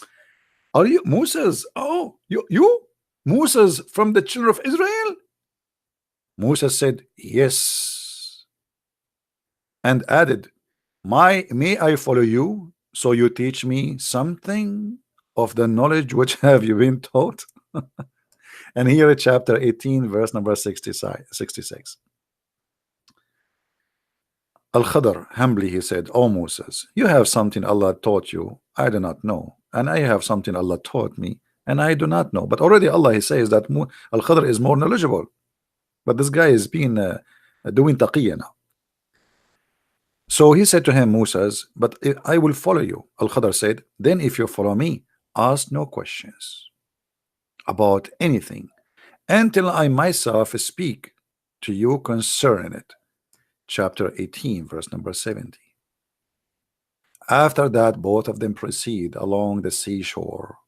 are you Moses? Oh, you Moses from the children of Israel? Moses said, yes, and added, may I follow you so you teach me something of the knowledge which have you been taught? And here chapter 18 verse number 66. Al-Khadr humbly he said, oh Moses, you have something Allah taught you I do not know, and I have something Allah taught me and I do not know. But already Allah, he says that Al-Khadr is more knowledgeable, but this guy is being doing taqiyya now. So he said to him, Moses, but I will follow you. Al-Khadr said, then if you follow me, ask no questions about anything until I myself speak to you concerning it. Chapter 18 verse number 70. After that, both of them proceed along the seashore.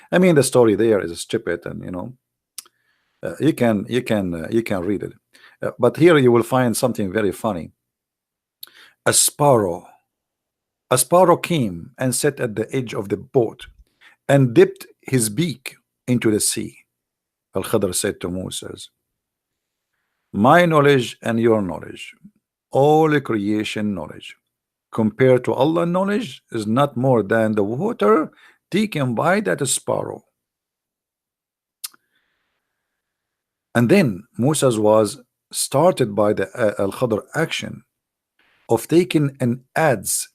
I mean, the story there is stupid, and you know, you can read it. But here you will find something very funny. A sparrow came and sat at the edge of the boat and dipped his beak into the sea. Al-Khadr said to Moses, my knowledge and your knowledge, all creation knowledge, compared to Allah knowledge, is not more than the water taken by that sparrow. And then Moses was started by the Al-Khadr action of taking an adze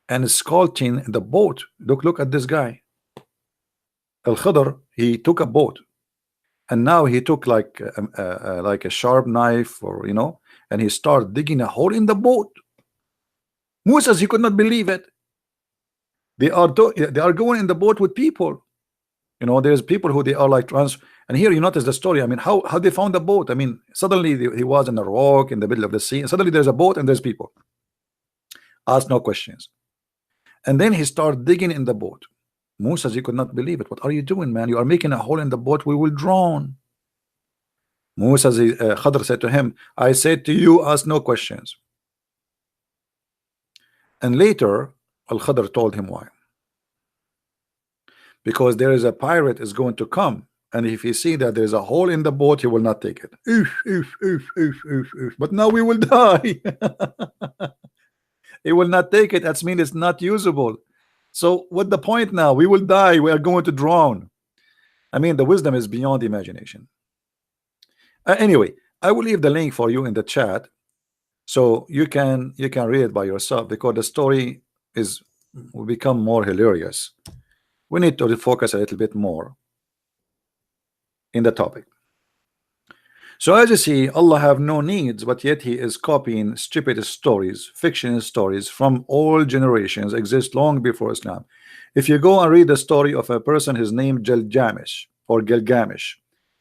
and scalding the boat. Look at this guy. Al-Khadr, he took a boat, and now he took like a sharp knife, or you know, and he started digging a hole in the boat. Moses, he could not believe it. They are going in the boat with people. You know, there's people who they are like and here you notice the story. I mean, how they found the boat. I mean, suddenly he was in a rock in the middle of the sea, and suddenly there's a boat and there's people. Ask no questions. And then he started digging in the boat. Moses, he could not believe it. What are you doing, man? You are making a hole in the boat. We will drown. Moses, Khadr said to him, I said to you, ask no questions. And later Al-Khadr told him why. Because there is a pirate is going to come and if he see that there's a hole in the boat, he will not take it. Oof, oof, oof, oof, oof, oof. But now we will die. He will not take it. That means it's not usable. So what the point now? We will die. We are going to drown. I mean, the wisdom is beyond imagination. Anyway, I will leave the link for you in the chat, so you can read it by yourself, because the story is will become more hilarious. We need to focus a little bit more in the topic. So as you see, Allah have no needs, but yet He is copying stupid stories, fiction stories from all generations, exist long before Islam. If you go and read the story of a person, his name Gilgamesh or Gilgamesh,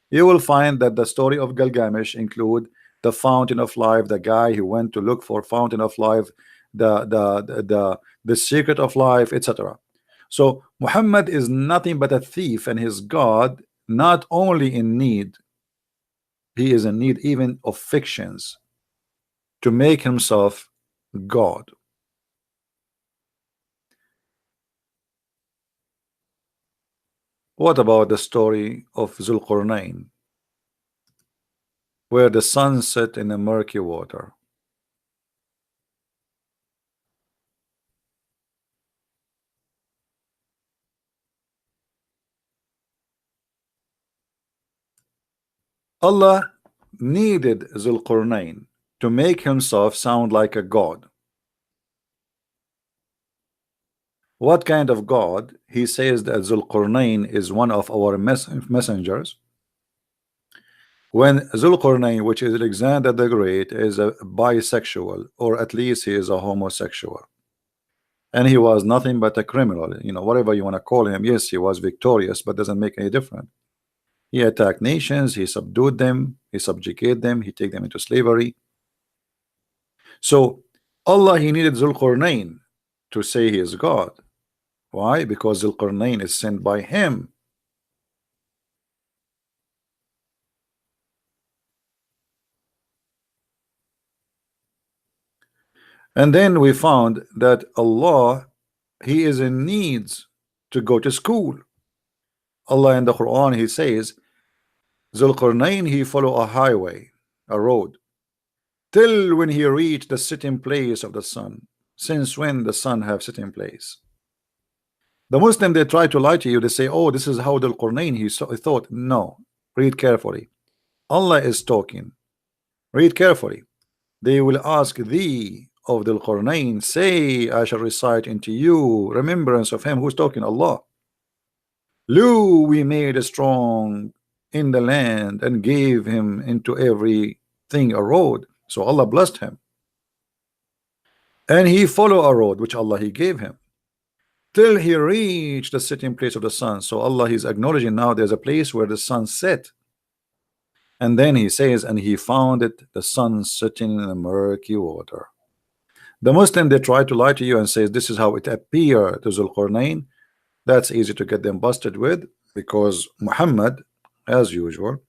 you will find that the story of Gilgamesh include the fountain of life, the guy who went to look for fountain of life, the secret of life, etc. So Muhammad is nothing but a thief, and his God not only in need, he is in need even of fictions to make himself God. What about the story of Zulqarnain, where the sun set in a murky water? Allah needed Zulqarnain to make himself sound like a god. What kind of god? He says that Zulqarnain is one of our messengers. When Zulqarnain, which is Alexander the Great, is a bisexual, or at least he is a homosexual, and he was nothing but a criminal, you know, whatever you want to call him. Yes, he was victorious, but doesn't make any difference. He attacked nations, he subdued them, he subjugated them, he take them into slavery. So Allah, he needed Zulqarnain to say he is God. Why? Because Zulqarnain is sent by him. And then we found that Allah, he is in needs to go to school. Allah in the Quran, he says Zulqarnain, he follow a highway, a road, till when he reached the sitting place of the sun. Since when the sun have sitting place? The Muslim, they try to lie to you. They say, oh, this is how Zulqarnain he thought. No, read carefully. Allah is talking. Read carefully. They will ask thee of the Qur'an, say, I shall recite into you remembrance of him. Who's talking? Allah. Lo, we made a strong in the land and gave him into everything a road. So Allah blessed him, and he followed a road which Allah he gave him till he reached the sitting place of the sun. So Allah is acknowledging now there's a place where the sun set. And then he says, and he found it, the sun sitting in a murky water. The Muslim, they try to lie to you and says this is how it appeared to Zulqarnain. That's easy to get them busted with, because Muhammad, as usual,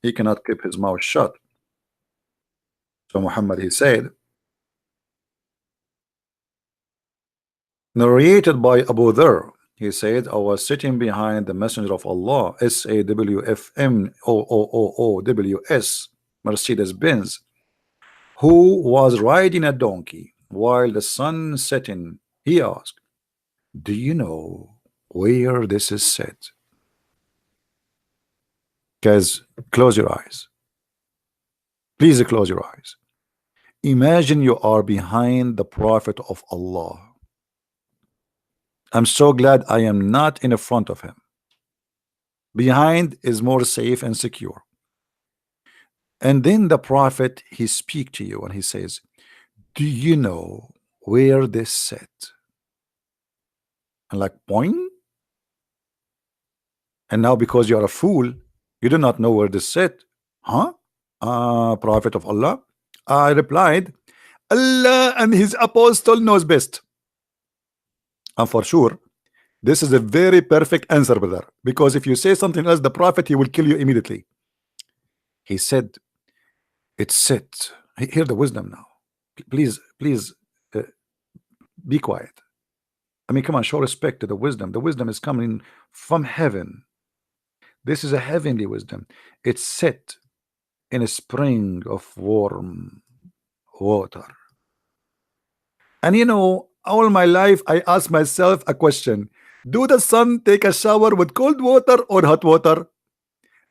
he cannot keep his mouth shut. So Muhammad, he said, narrated by Abu Dharr, he said, I was sitting behind the messenger of Allah, SAWFMOOOWS, Mercedes-Benz, who was riding a donkey while the sun setting. He asked, do you know where this is set? Guys, close your eyes. Please close your eyes. Imagine you are behind the Prophet of Allah. I'm so glad I am not in the front of him. Behind is more safe and secure. And then the Prophet, he speak to you and he says, do you know where this set? And like, point. And now because you are a fool, you do not know where this set. Huh? Prophet of Allah. I replied, Allah and his apostle knows best. And for sure, this is a very perfect answer, brother, because if you say something else, the Prophet, he will kill you immediately. He said, it's set. Hear the wisdom now. Please be quiet. I mean, come on, show respect to the wisdom. The wisdom is coming from heaven. This is a heavenly wisdom. It's set in a spring of warm water. And you know, all my life I ask myself a question: do the sun take a shower with cold water or hot water?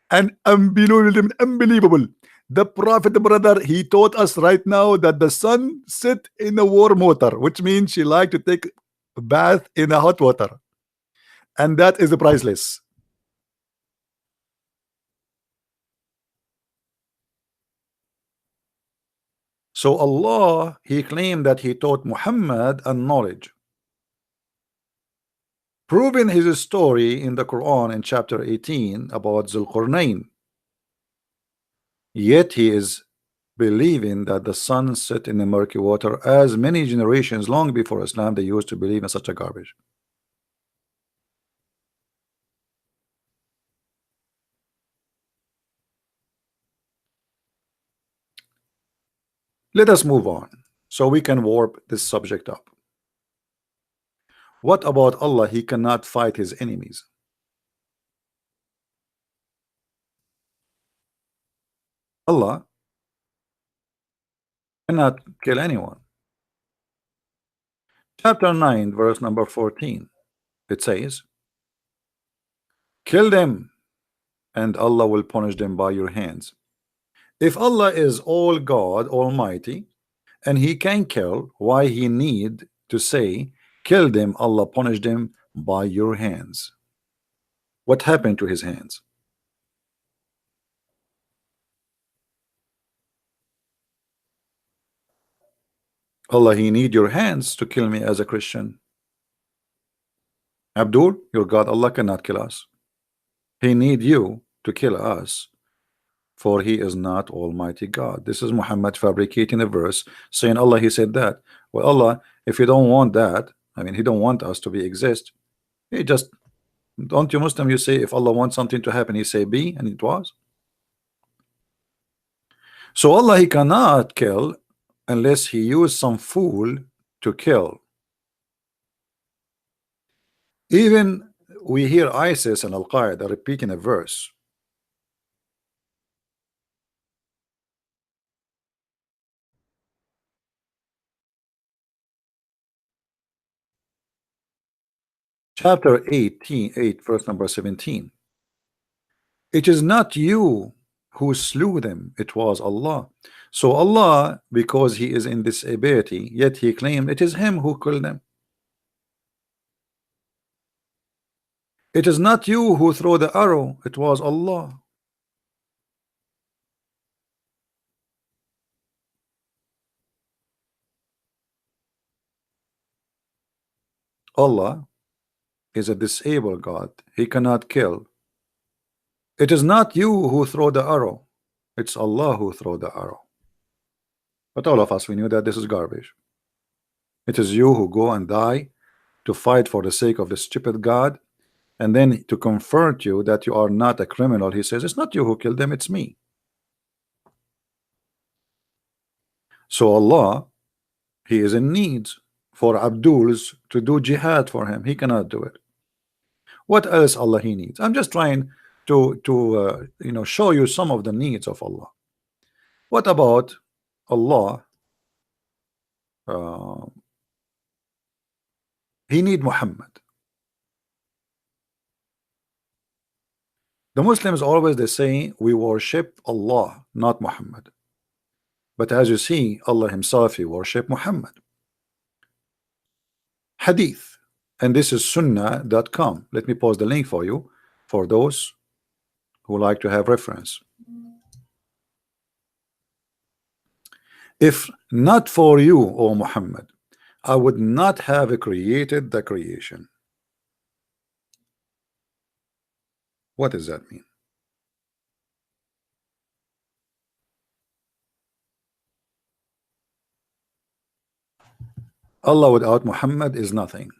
And unbelievable. The Prophet, brother, he taught us right now that the sun sit in a warm water, which means she like to take a bath in a hot water, and that is priceless. So Allah, he claimed that he taught Muhammad a knowledge, proving his story in the Quran in chapter 18 about Zulqarnain. Yet he is believing that the sun set in the murky water, as many generations long before Islam they used to believe in such a garbage. Let us move on so we can warp this subject up. What about Allah? He cannot fight his enemies. Allah cannot kill anyone. Chapter 9 verse number 14, it says, kill them and Allah will punish them by your hands. If Allah is all God Almighty and he can kill, why he need to say kill them, Allah punish them by your hands? What happened to his hands? Allah, he need your hands to kill me as a Christian. Abdul, your God Allah cannot kill us. He need you to kill us, for he is not Almighty God. This is Muhammad fabricating a verse saying Allah, he said that. Well, Allah, if you don't want that, I mean, he don't want us to be exist. He just, don't you Muslim, you say if Allah wants something to happen, he say be, and it was. So Allah, he cannot kill unless he used some fool to kill. Even we hear ISIS and Al-Qaeda repeating a verse. Chapter 18, verse number 17. It is not you who slew them, it was Allah. So Allah, because he is in this ability, yet he claimed it is him who killed them. It is not you who throw the arrow, it was Allah. Allah is a disabled God. He cannot kill. It is not you who throw the arrow, it's Allah who throw the arrow. But all of us, we knew that this is garbage. It is you who go and die to fight for the sake of the stupid God, and then to comfort you that you are not a criminal, he says it's not you who killed them, it's me. So Allah, he is in need for Abduls to do jihad for him. He cannot do it. What else Allah he needs? I'm just trying to you know, show you some of the needs of Allah. What about Allah? He need Muhammad. The Muslims always they say we worship Allah, not Muhammad. But as you see, Allah himself, he worship Muhammad. Hadith, and this is sunnah.com. Let me post the link for you, for those who like to have reference. If not for you, O Muhammad, I would not have created the creation. What does that mean? Allah without Muhammad is nothing.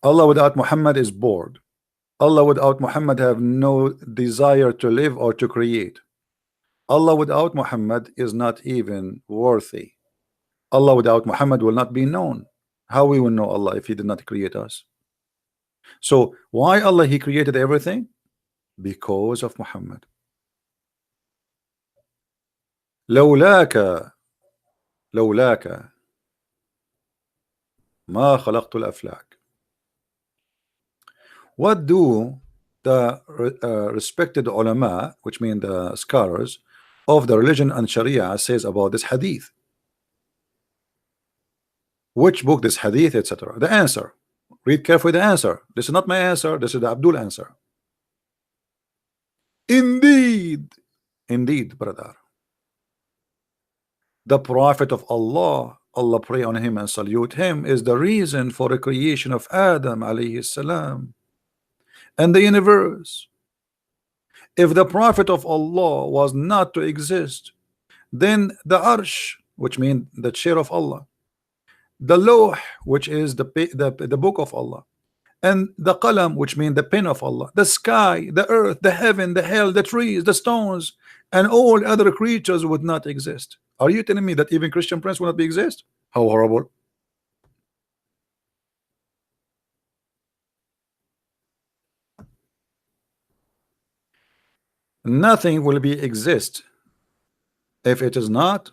Allah without Muhammad is bored. Allah without Muhammad have no desire to live or to create. Allah without Muhammad is not even worthy. Allah without Muhammad will not be known. How we will know Allah if he did not create us? So why Allah he created everything? because of Muhammad. لولاك لولاك ما خلقت الأفلاك. What do the respected ulama, which mean the scholars of the religion and Sharia, says about this hadith? Which book this hadith, etc.? The answer. Read carefully the answer. This is not my answer. This is the Abdul answer. Indeed, indeed, brother. The Prophet of Allah, Allah pray on him and salute him, is the reason for the creation of Adam alayhi salam and the universe. If the Prophet of Allah was not to exist, then the Arsh, which means the chair of Allah, the Lawh, which is the book of Allah, and the Qalam, which means the pen of Allah, the sky, the earth, the heaven, the hell, the trees, the stones, and all other creatures would not exist. Are you telling me that even Christian Prince will not be exist? How horrible. Nothing will be exist if it is not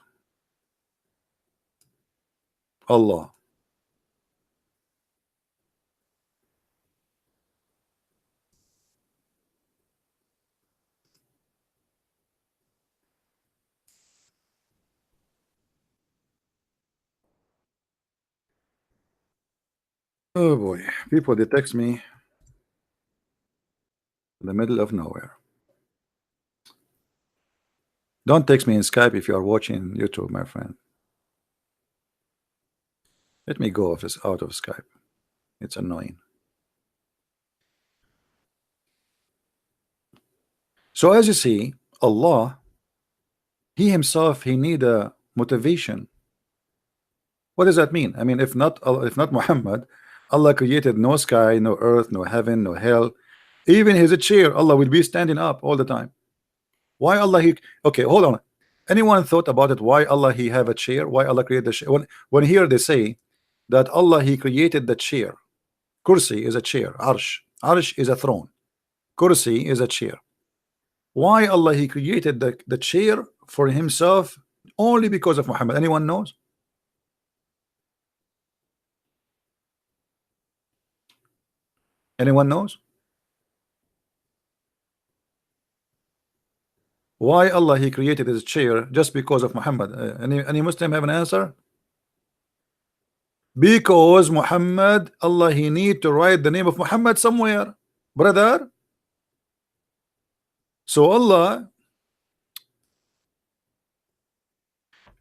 Allah. Oh boy, people they text me in the middle of nowhere. Don't text me in Skype if you are watching YouTube, my friend. Let me go off out of Skype. It's annoying. So as you see, Allah, he himself, he need a motivation. What does that mean? I mean, if not Muhammad, Allah created no sky, no earth, no heaven, no hell. Even his chair, Allah will be standing up all the time. Why Allah he okay, hold on. Anyone thought about it? Why Allah he have a chair? Why Allah created the chair? When here they say that Allah he created the chair. Kursi is a chair, Arsh is a throne, Kursi is a chair. Why Allah he created the chair for himself only because of Muhammad? Anyone knows? Anyone knows? Why Allah he created his chair just because of Muhammad? Any Muslim have an answer? Because Muhammad, Allah he need to write the name of Muhammad somewhere, brother. So Allah,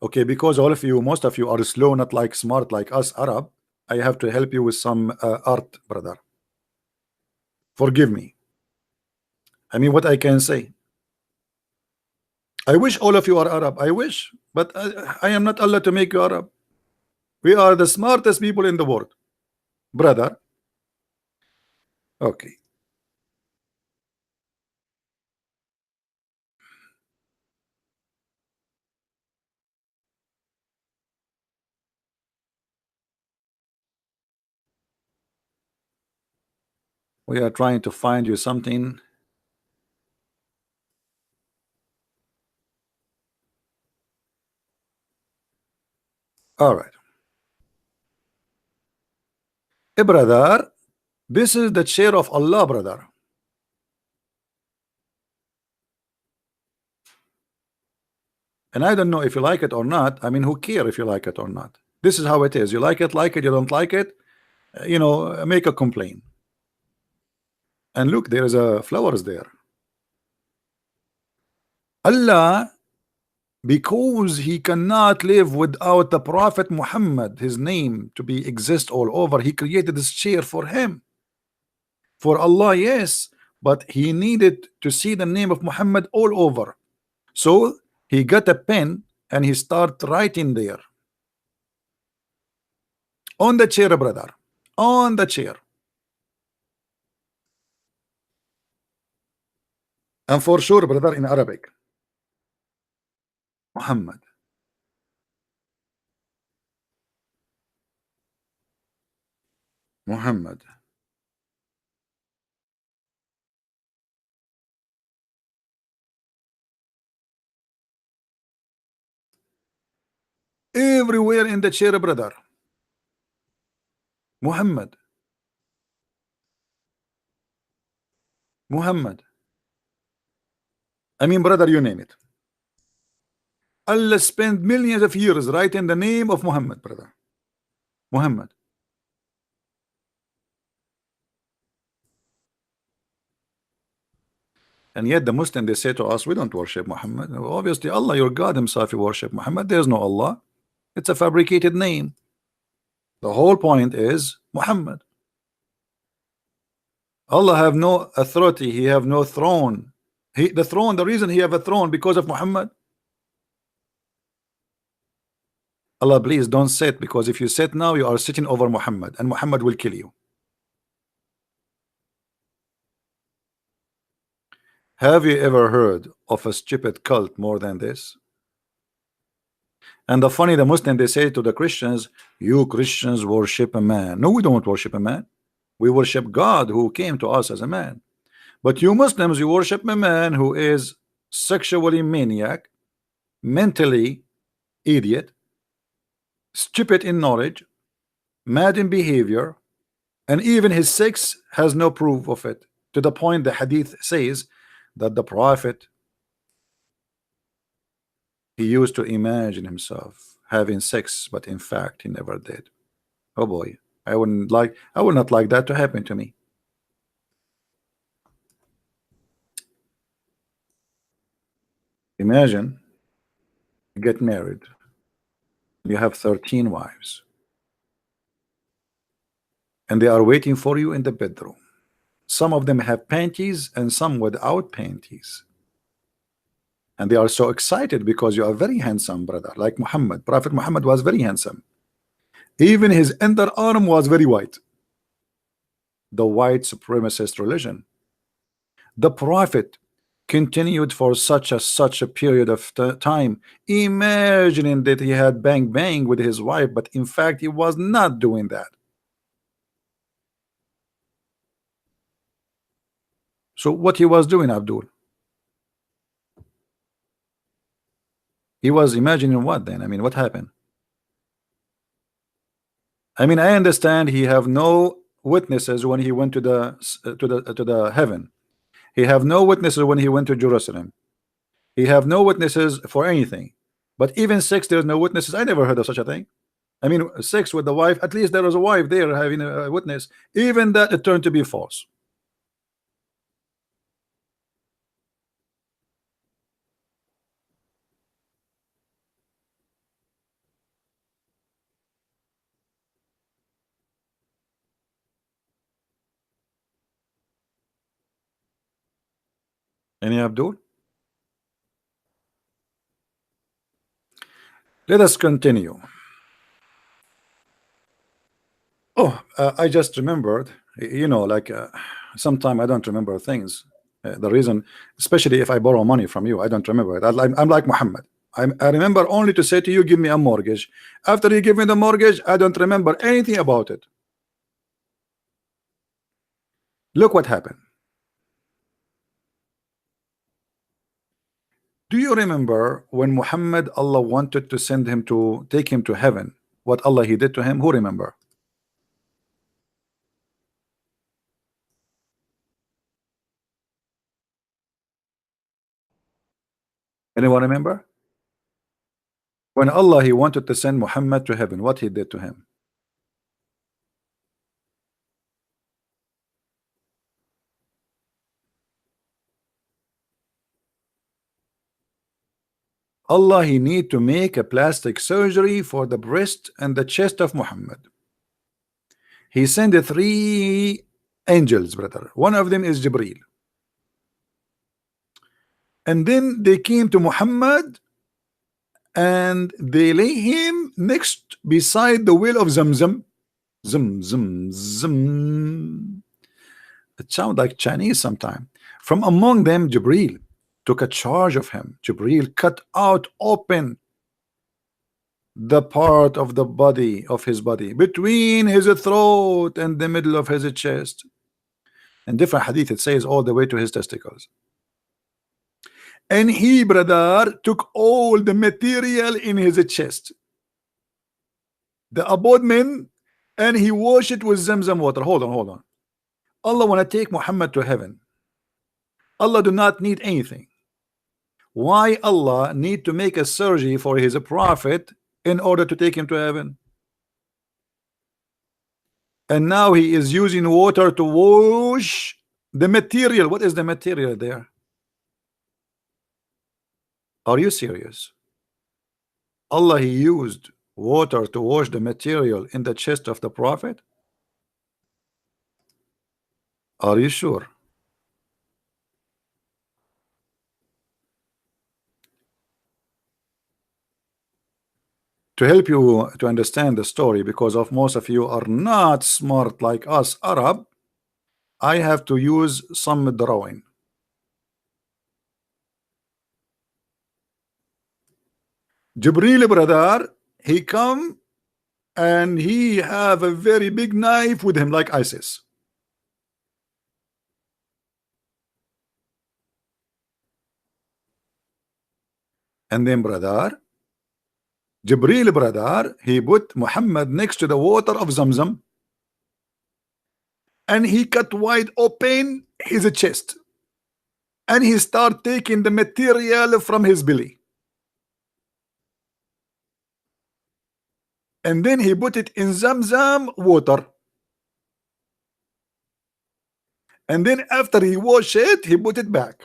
okay, because all of you, most of you are slow, not like smart like us Arab, I have to help you with some art, brother. Forgive me. I mean, what I can say. I wish all of you are Arab. I wish, but I am not Allah to make you Arab. We are the smartest people in the world, brother. Okay. We are trying to find you something. All right. Hey, brother, this is the chair of Allah, brother. And I don't know if you like it or not. I mean, who care if you like it or not? This is how it is. You like it, you don't like it, you know, make a complaint. And look, there is a flowers there. Allah, because he cannot live without the Prophet Muhammad, his name to be exist all over, he created this chair for him. For Allah, yes, but he needed to see the name of Muhammad all over. So he got a pen and he start writing there. On the chair, brother. On the chair. And for sure, brother, in Arabic. Muhammad. Muhammad. everywhere in the chair, brother. Muhammad. Muhammad. I mean, brother, you name it. Allah spent millions of years writing the name of Muhammad, brother. Muhammad. And yet the Muslim, they say to us, we don't worship Muhammad. Obviously, Allah, your God himself, you worship Muhammad. There's no Allah. It's a fabricated name. The whole point is Muhammad. Allah have no authority. He have no throne. The throne, the reason he have a throne because of Muhammad. Allah, please don't sit, because if you sit now, you are sitting over Muhammad, and Muhammad will kill you. Have you ever heard of a stupid cult more than this? And the funny, the Muslim, they say to the Christians, you Christians worship a man. No, we don't worship a man. We worship God who came to us as a man. But you Muslims, you worship a man who is sexually maniac, mentally idiot, stupid in knowledge, mad in behavior, and even his sex has no proof of it, to the point the hadith says that the prophet, he used to imagine himself having sex, but in fact he never did. Oh boy, I would not like that to happen to me. Imagine you get married, you have 13 wives, and they are waiting for you in the bedroom. Some of them have panties and some without panties, and they are so excited because you are very handsome, brother. Like Muhammad, Prophet Muhammad was very handsome. Even his underarm was very white. The white supremacist religion. The prophet continued for such a period of time, imagining that he had bang with his wife, but in fact he was not doing that. So what he was doing, Abdul? He was imagining what then? I mean, what happened? I mean, I understand he have no witnesses when he went to the heaven. He have no witnesses when he went to Jerusalem. He have no witnesses for anything. But even sex, there's no witnesses. I never heard of such a thing. I mean, sex with the wife, at least there was a wife there having a witness. Even that, it turned to be false. Any Abdul? Let us continue. Oh, I just remembered, you know, like sometime I don't remember things. The reason, especially if I borrow money from you, I don't remember it. I'm like Muhammad. I remember only to say to you, give me a mortgage. After you give me the mortgage, I don't remember anything about it. Look what happened. Do you remember when Muhammad, Allah wanted to send him to take him to heaven, what Allah he did to him? Who remember? Anyone remember? When Allah he wanted to send Muhammad to heaven, what he did to him? Allah he need to make a plastic surgery for the breast and the chest of Muhammad. He sent 3 angels, brother. One of them is Jibreel. And then they came to Muhammad and they lay him next beside the well of Zamzam. Zam. It sounds like Chinese sometime. From among them, Jibreel took a charge of him. Jibreel cut out open the part of the body of his body between his throat and the middle of his chest. In different hadith it says all the way to his testicles. And he, brother, took all the material in his chest. the abode, and he washed it with Zamzam water. Hold on, hold on. Allah want to take Muhammad to heaven. Allah do not need anything. Why Allah need to make a surgery for his prophet in order to take him to heaven? And now he is using water to wash the material. What is the material there? Are you serious? Allah, he used water to wash the material in the chest of the prophet? Are you sure? To help you to understand the story, because of most of you are not smart like us Arab, I have to use some drawing. Jibril brother, he come and he have a very big knife with him like ISIS. And then brother, Jibril brother, he put Muhammad next to the water of Zamzam, and he cut wide open his chest, and he start taking the material from his belly, and then he put it in Zamzam water, and then after he wash it, he put it back.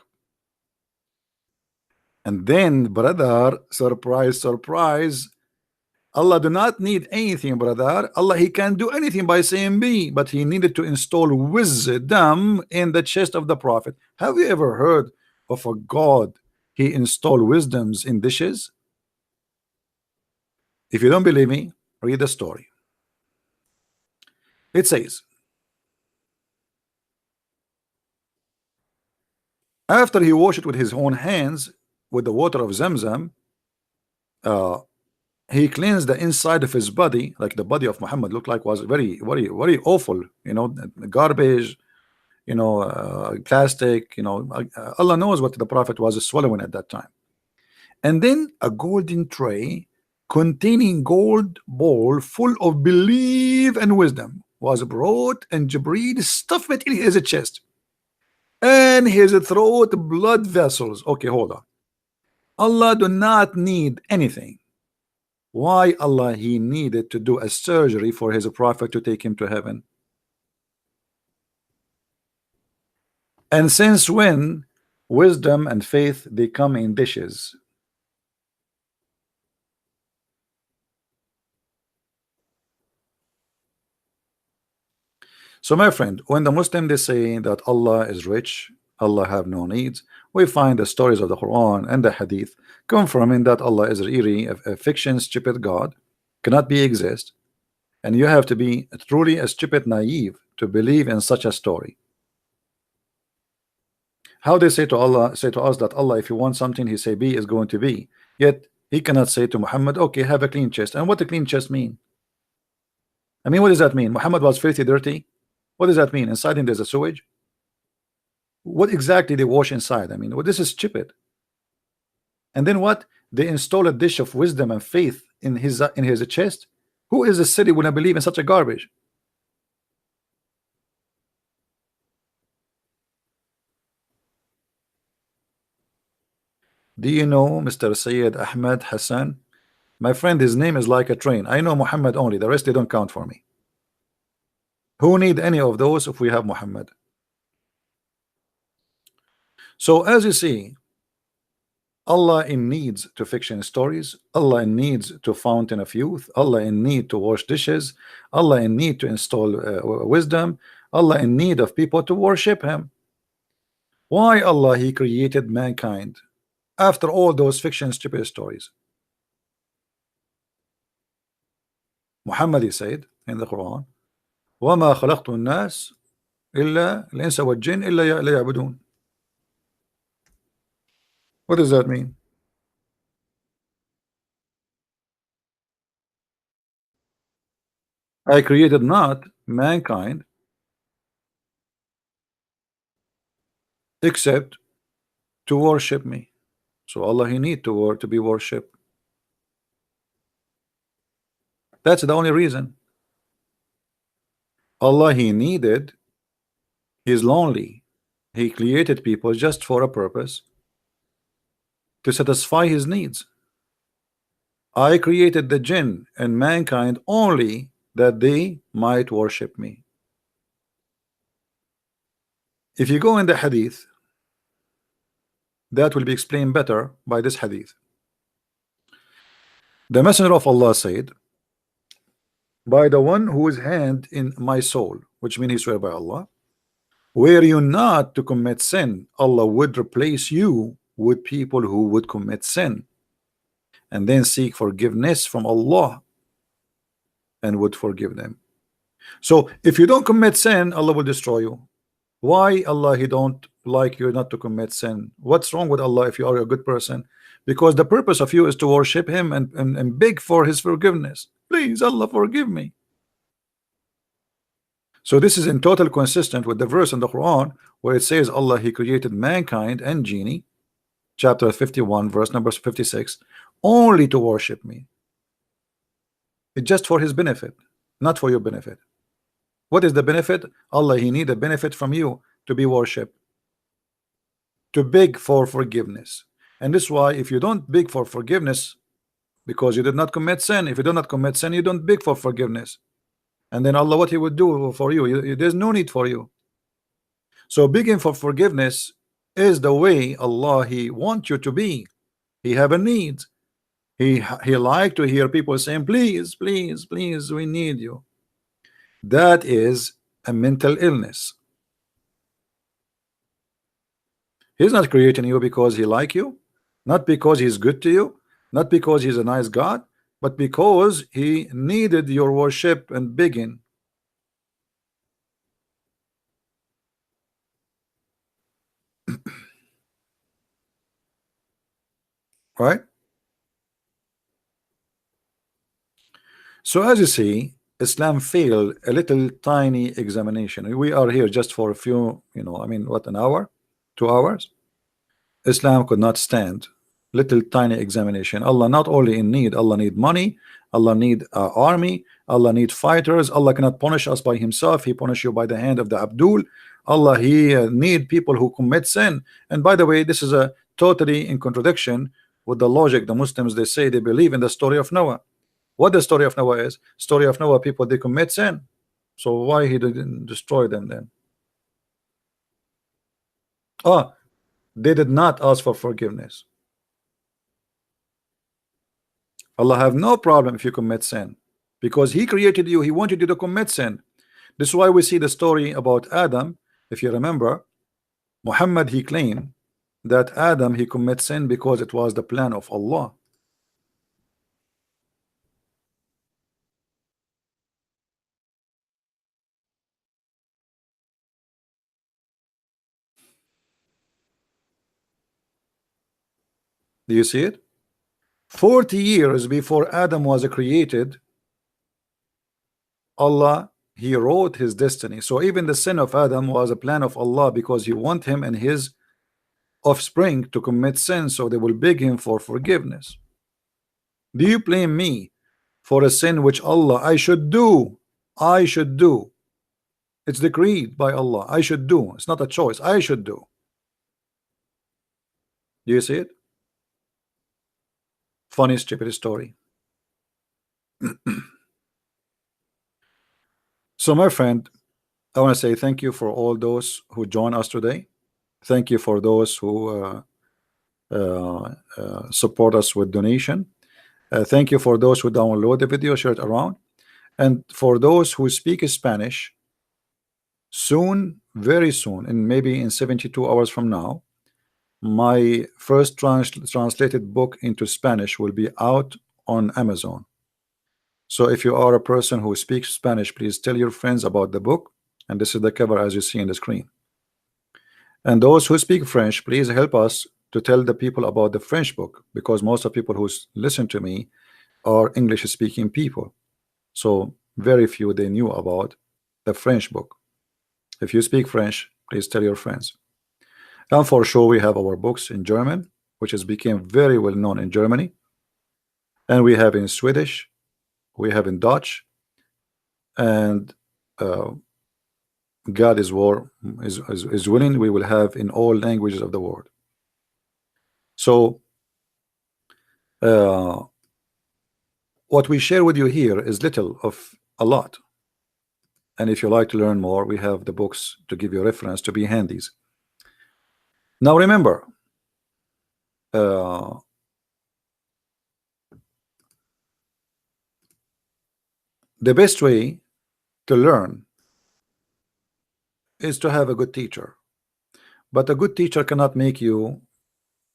And then brother, surprise, surprise, Allah do not need anything, brother. Allah, he can do anything by saying be, but he needed to install wisdom in the chest of the prophet. Have you ever heard of a God he installed wisdoms in dishes? If you don't believe me, read the story. It says, after he washed it with his own hands with the water of Zamzam, he cleansed the inside of his body, like the body of Muhammad looked like was very, very, very awful, you know, garbage, you know, plastic, you know, Allah knows what the prophet was swallowing at that time. And then a golden tray containing gold bowl full of belief and wisdom was brought, and Jibreel stuffed it in his chest and his throat blood vessels. Okay, hold on. Allah do not need anything. Why Allah he needed to do a surgery for his prophet to take him to heaven? And since when wisdom and faith they come in dishes? So my friend, when the Muslim they say that Allah is rich, Allah have no needs, we find the stories of the Quran and the Hadith confirming that Allah is really a fiction, stupid God, cannot be exist, and you have to be truly a stupid naive to believe in such a story. How they say to Allah, say to us that Allah, if you want something, he say be is going to be, yet he cannot say to Muhammad, okay, have a clean chest. And what a clean chest mean? I mean, what does that mean? Muhammad was filthy, dirty. What does that mean? Inside him there's a sewage. What exactly they wash inside? I mean, well, this is stupid. And then what? They install a dish of wisdom and faith in his chest. Who is the city when I believe in such a garbage? Do you know Mr. Sayyid Ahmed Hassan? My friend, his name is like a train. I know Muhammad only, the rest they don't count for me. Who need any of those if we have Muhammad? So as you see, Allah in needs to fiction stories, Allah in needs to fountain of youth, Allah in need to wash dishes, Allah in need to install wisdom, Allah in need of people to worship him. Why Allah he created mankind after all those fiction stupid stories? Muhammad he said in the Quran, وَمَا خَلَقْتُ النَّاسِ إِلَّا الْإِنسَ وَالْجِنَّ إِلَّا لِيَعْبُدُونَ. What does that mean? I created not mankind except to worship me. So Allah he need to be worshipped. That's the only reason. Allah, He needed, He's lonely. He created people just for a purpose, to satisfy His needs. I created the jinn and mankind only that they might worship me. If you go in the hadith, that will be explained better by this hadith. The Messenger of Allah said, by the one whose hand in my soul, which means he swear by Allah, were you not to commit sin, Allah would replace you with people who would commit sin and then seek forgiveness from Allah and would forgive them. So if you don't commit sin, Allah will destroy you. Why Allah He don't like you not to commit sin? What's wrong with Allah if you are a good person? Because the purpose of you is to worship Him and beg for His forgiveness. Please, Allah, forgive me. So this is in total consistent with the verse in the Quran where it says Allah He created mankind and genie, chapter 51 verse number 56, only to worship me. It's just for His benefit, not for your benefit. What is the benefit? Allah He need a benefit from you to be worshipped, to beg for forgiveness. And this is why if you don't beg for forgiveness because you did not commit sin, if you do not commit sin, you don't beg for forgiveness. And then Allah, what He would do for you, there's no need for you. So begging for forgiveness is the way Allah He wants you to be. He have a need. He like to hear people saying, please, please, please, we need you. That is a mental illness. He's not creating you because He like you, not because He's good to you, not because He's a nice God, but because He needed your worship and begging. Right? So as you see, Islam failed a little tiny examination. We are here just for a few, I mean, what, an hour, 2 hours? Islam could not stand little tiny examination. Allah not only in need, Allah need money, Allah need army, Allah need fighters. Allah cannot punish us by Himself. He punish you by the hand of the Abdul. Allah He need people who commit sin. And by the way, this is a totally in contradiction with the logic. The Muslims, they say they believe in the story of Noah. What the story of Noah is? Story of Noah, people they commit sin. So why He didn't destroy them then? Oh, they did not ask for forgiveness. Allah have no problem if you commit sin, because He created you. He wanted you to commit sin. This is why we see the story about Adam. If you remember, Muhammad, he claimed that Adam, he commit sin because it was the plan of Allah. Do you see it? 40 years before Adam was created, Allah He wrote his destiny. So even the sin of Adam was a plan of Allah, because He want him and his offspring to commit sin, so they will beg Him for forgiveness. Do you blame me for a sin which Allah I should do? I should do. It's decreed by Allah. I should do. It's not a choice. I should do. Do you see it? Funny, stupid story. So my friend, I want to say thank you for all those who joined us today. Thank you for those who support us with donation. Thank you for those who download the video, share it around. And for those who speak Spanish, soon, very soon, and maybe in 72 hours from now, my first translated book into Spanish will be out on Amazon. So if you are a person who speaks Spanish, please tell your friends about the book. And this is the cover as you see on the screen. And those who speak French, please help us to tell the people about the French book, because most of people who listen to me are English speaking people. So very few they knew about the French book. If you speak French, please tell your friends. And for sure we have our books in German, which has become very well known in Germany, and we have in Swedish, we have in Dutch, and God is willing, we will have in all languages of the world. So what we share with you here is little of a lot, and if you like to learn more, we have the books to give you a reference to be handies. Now remember, the best way to learn is to have a good teacher, but a good teacher cannot make you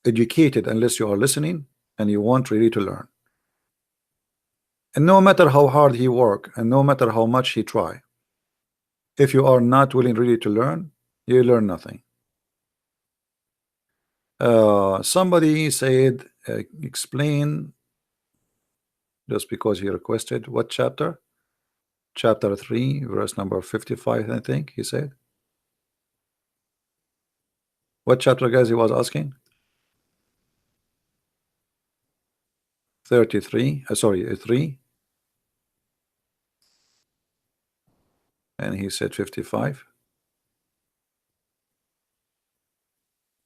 educated unless you are listening and you want really to learn. And no matter how hard he work and no matter how much he try, if you are not willing really to learn, you learn nothing. Somebody said explain, just because he requested, what chapter? Chapter 3 verse number 55, I think he said. What chapter, guys, he was asking? 33, sorry, 3, and he said 55.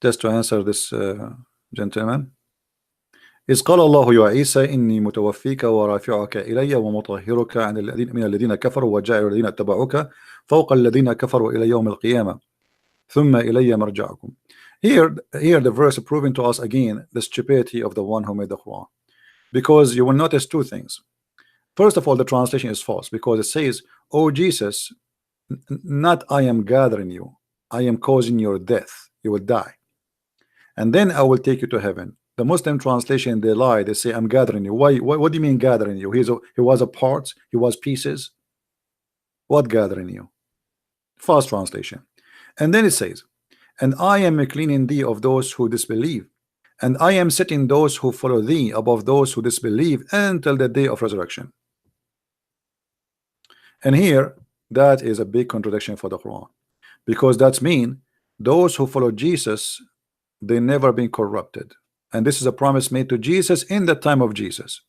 Just to answer this gentleman, إذ قال الله يا عيسى إني متوفيك ورافعك إلي ومطهرك من الذين كفروا وجاعل الذين اتبعوك فوق الذين كفروا إلى يوم القيامة ثم إلي مرجعكم. Here the verse proving to us again the stupidity of the one who made the Quran, because you will notice two things. First of all, the translation is false, because it says, "Oh Jesus, not I am gathering you, I am causing your death, you will die, and then I will take you to heaven." The Muslim translation, they lie, they say, "I'm gathering you." Why? What do you mean gathering you? He was a parts, he was pieces. What gathering you? False translation. And then it says, "And I am cleaning thee of those who disbelieve, and I am setting those who follow thee above those who disbelieve until the day of resurrection." And here, that is a big contradiction for the Quran, because that's mean those who follow Jesus, they never been corrupted, and this is a promise made to Jesus in the time of Jesus.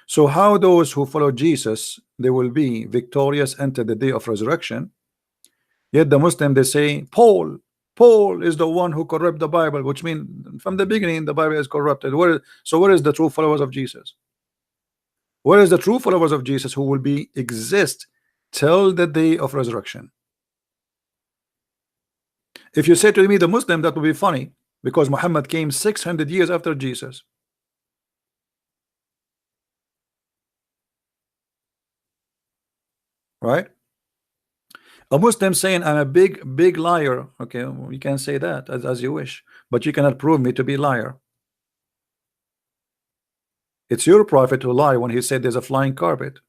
So how those who follow Jesus, they will be victorious until the day of resurrection, yet the Muslim, they say Paul is the one who corrupt the Bible, which means from the beginning the Bible is corrupted. So where is the true followers of Jesus? Where is the true followers of Jesus who will be exist till the day of resurrection? If you say to me the Muslim, that will be funny, because Muhammad came 600 years after Jesus. Right? A Muslim saying I'm a big liar. Okay, you can say that as you wish, but you cannot prove me to be a liar. It's your prophet who lied when he said there's a flying carpet.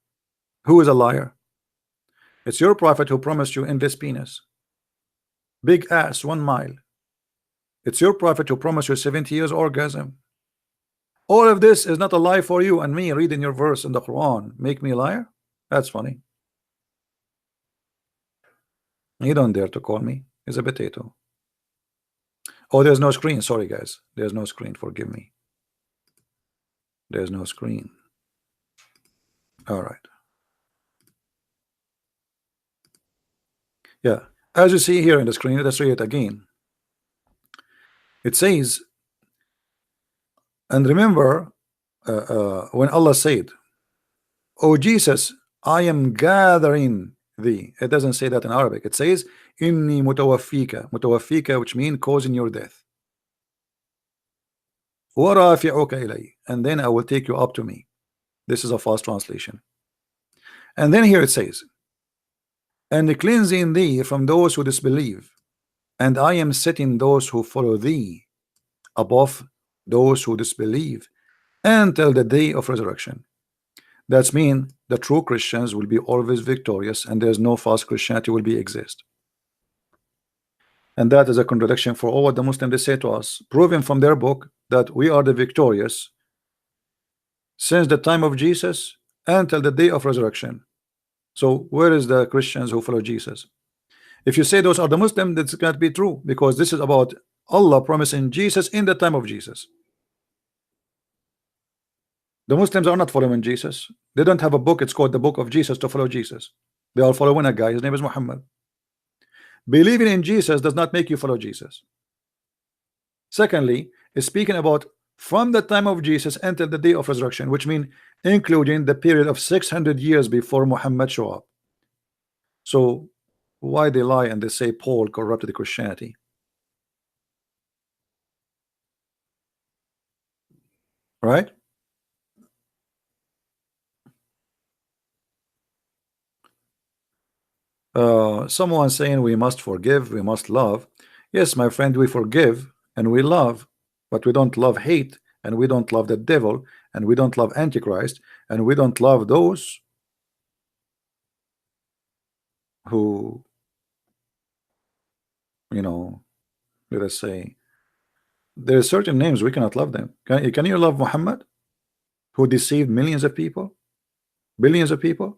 Who is a liar? It's your prophet who promised you endless penis, big ass 1 mile. It's your prophet who promised you 70 years orgasm. All of this is not a lie for you and me reading your verse in the Quran. Make me a liar? That's funny. You don't dare to call me. He's a potato. Oh, there's no screen. Sorry, guys. There's no screen. Forgive me. There's no screen. All right. Yeah. As you see here in the screen, let's read it again. It says, and remember when Allah said, "Oh Jesus, I am gathering thee." It doesn't say that in Arabic. It says, "Inni mutawaffika." Mutawaffika, which means causing your death. وَرَافِعُكَ إِلَيَّ, and then I will take you up to me. This is a false translation. And then here it says, "And cleansing thee from those who disbelieve, and I am setting those who follow thee above those who disbelieve until the day of resurrection." That's mean the true Christians will be always victorious, and there's no false Christianity will be exist. And that is a contradiction for all what the Muslims they say to us, proving from their book that we are the victorious since the time of Jesus until the day of resurrection. So where is the Christians who follow Jesus? If you say those are the Muslims, that's can't be true, because this is about Allah promising Jesus in the time of Jesus. The Muslims are not following Jesus. They don't have a book. It's called the Book of Jesus to follow Jesus. They are following a guy. His name is Muhammad. Believing in Jesus does not make you follow Jesus. Secondly, is speaking about from the time of Jesus until the day of resurrection, which means including the period of 600 years before Muhammad show up. So why they lie and they say Paul corrupted Christianity? Right? Someone saying we must forgive, we must love. Yes, my friend, we forgive and we love, but we don't love hate, and we don't love the devil, and we don't love Antichrist, and we don't love those who, you know, let us say, there are certain names we cannot love them. Can you love Muhammad, who deceived millions of people, billions of people?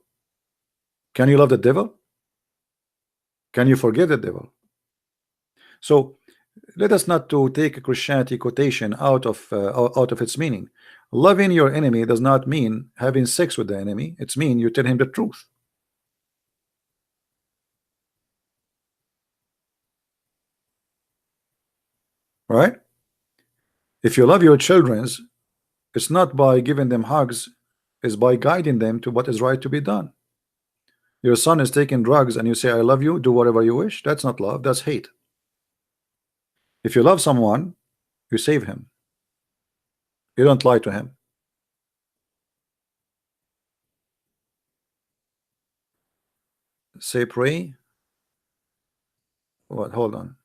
Can you love the devil? Can you forgive the devil? So let us not to take Christianity quotation out of its meaning. Loving your enemy does not mean having sex with the enemy. It's mean you tell him the truth. Right? If you love your children's, it's not by giving them hugs, it's by guiding them to what is right to be done. Your son is taking drugs and you say I love you, do whatever you wish. That's not love, that's hate. If you love someone, you save him. You don't lie to him. Say pray. What? Hold on.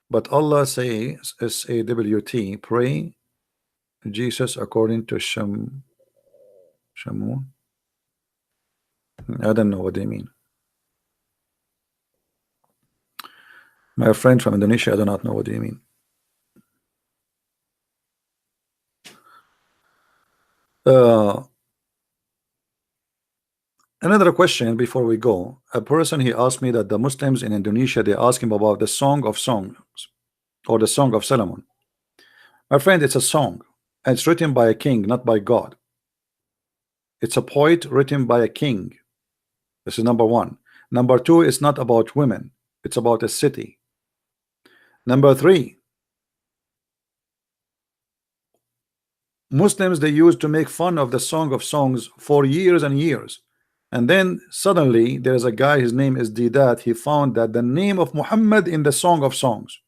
But Allah says SAWT, pray Jesus according to Shamoon. I don't know what they mean. My friend from Indonesia, I do not know what they mean. Another question before we go. A person, he asked me that the Muslims in Indonesia, they ask him about the Song of Songs or the Song of Solomon. My friend, it's a song. It's written by a king, not by God. It's a poet written by a king. This is number one. Number two, it's not about women. It's about a city. Number three, Muslims, they used to make fun of the Song of Songs for years and years. And then suddenly there's a guy, his name is Didat. He found that the name of Muhammad in the Song of Songs.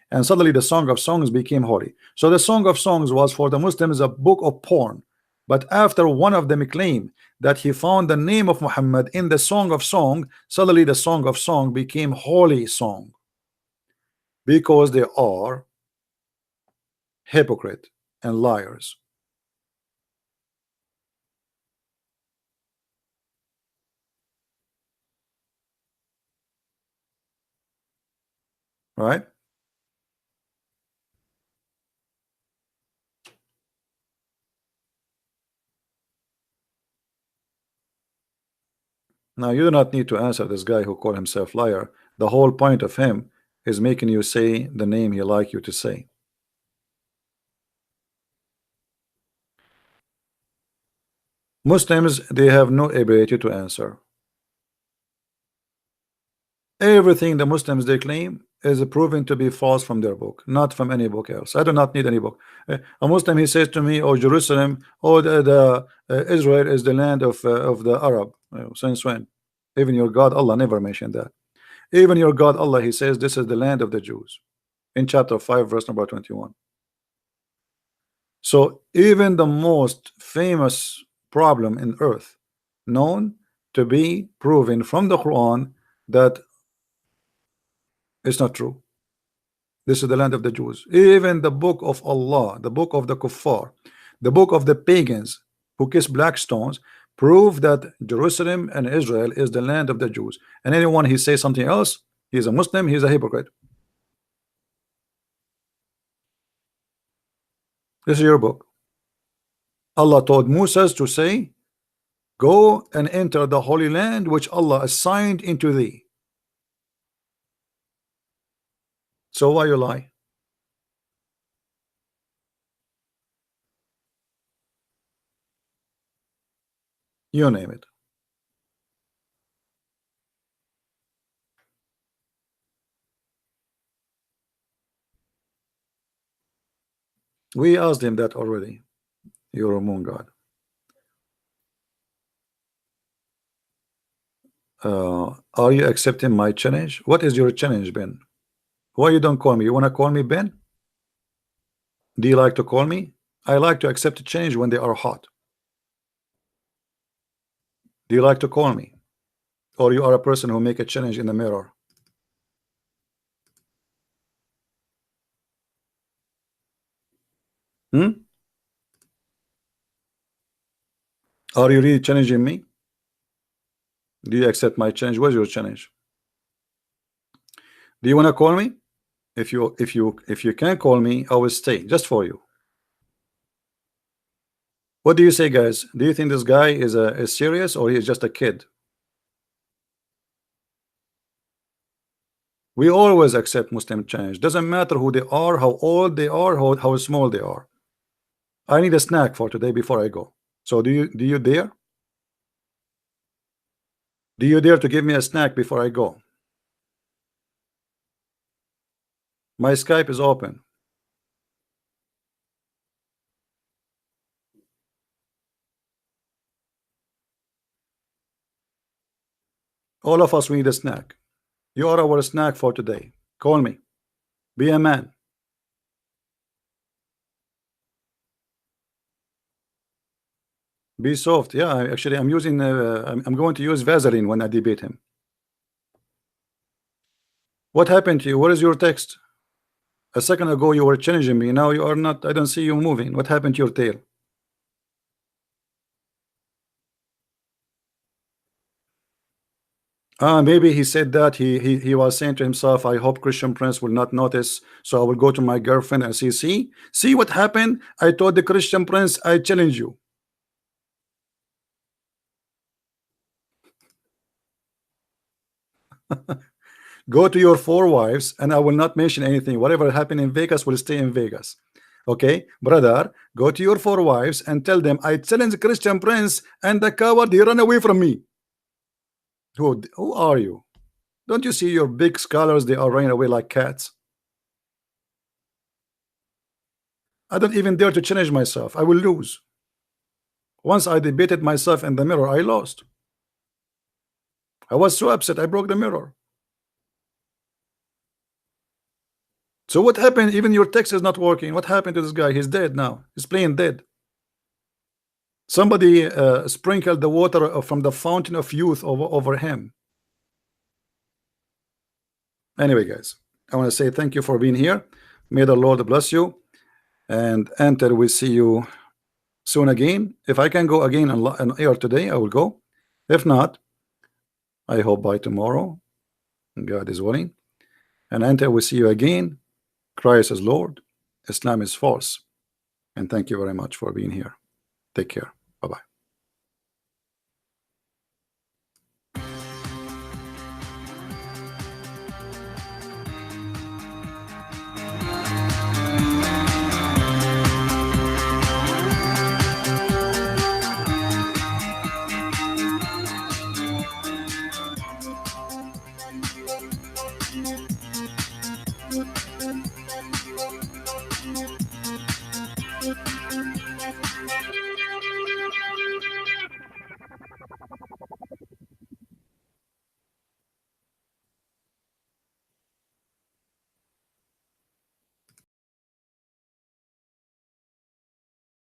And suddenly the Song of Songs became holy. So the Song of Songs was for the Muslims a book of porn. But after one of them claimed that he found the name of Muhammad in the Song of Song, suddenly the Song of Song became holy song. Because they are hypocrite and liars. Right? Now you do not need to answer this guy who called himself liar. The whole point of him is making you say the name he like you to say. Muslims, they have no ability to answer. Everything the Muslims they claim is proven to be false from their book, not from any book else. I do not need any book. A Muslim, he says to me, "Oh, Jerusalem, oh, Israel is the land of the Arab." Since when? Even your God Allah never mentioned that. Even your God Allah, he says this is the land of the Jews in chapter 5 verse number 21. So even the most famous problem in earth known to be proven from the Quran that it's not true. This is the land of the Jews. Even the book of Allah, the book of the kuffar, the book of the pagans who kiss black stones, prove that Jerusalem and Israel is the land of the Jews. And anyone he says something else, he's a Muslim, he's a hypocrite. This is your book. Allah told Moses to say, go and enter the holy land which Allah assigned into thee. So why you lie? You name it. We asked him that already. You're a moon god. Are you accepting my challenge? What is your challenge, Ben? Why you don't call me? You want to call me Ben? Do you like to call me? I like to accept a change when they are hot. Do you like to call me? Or you are a person who make a challenge in the mirror? Hmm? Are you really challenging me? Do you accept my challenge? What's your challenge? Do you want to call me? If you can call me, I will stay just for you. What do you say, guys? Do you think this guy is serious, or he is just a kid? We always accept Muslim challenge. Doesn't matter who they are, how old they are, how small they are. I need a snack for today before I go. So do you dare? Do you dare to give me a snack before I go? My Skype is open. All of us, we need a snack. You are our snack for today. Call me. Be a man. Be soft. Yeah, actually, I'm using. I'm going to use Vaseline when I debate him. What happened to you? Where is your text? A second ago you were challenging me. Now you are not. I don't see you moving. What happened to your tail? Maybe he said that he was saying to himself, I hope Christian Prince will not notice, so I will go to my girlfriend and see what happened. I told the Christian Prince I challenge you. Go to your 4 wives and I will not mention anything. Whatever happened in Vegas will stay in Vegas. Okay, brother, go to your 4 wives and tell them I challenge Christian Prince, and the coward he ran away from me. Who are you? Don't you see your big scholars? They are running away like cats. I don't even dare to challenge myself. I will lose. Once I debated myself in the mirror, I lost. I was so upset I broke the mirror. So what happened? Even your text is not working. What happened to this guy? He's dead now. He's playing dead. Somebody sprinkled the water from the fountain of youth over him. Anyway, guys, I want to say thank you for being here. May the Lord bless you. And until we see you soon again. If I can go again on air today, I will go. If not, I hope by tomorrow, God is willing. And until we see you again, Christ is Lord, Islam is false. And thank you very much for being here. Take care. Bye-bye.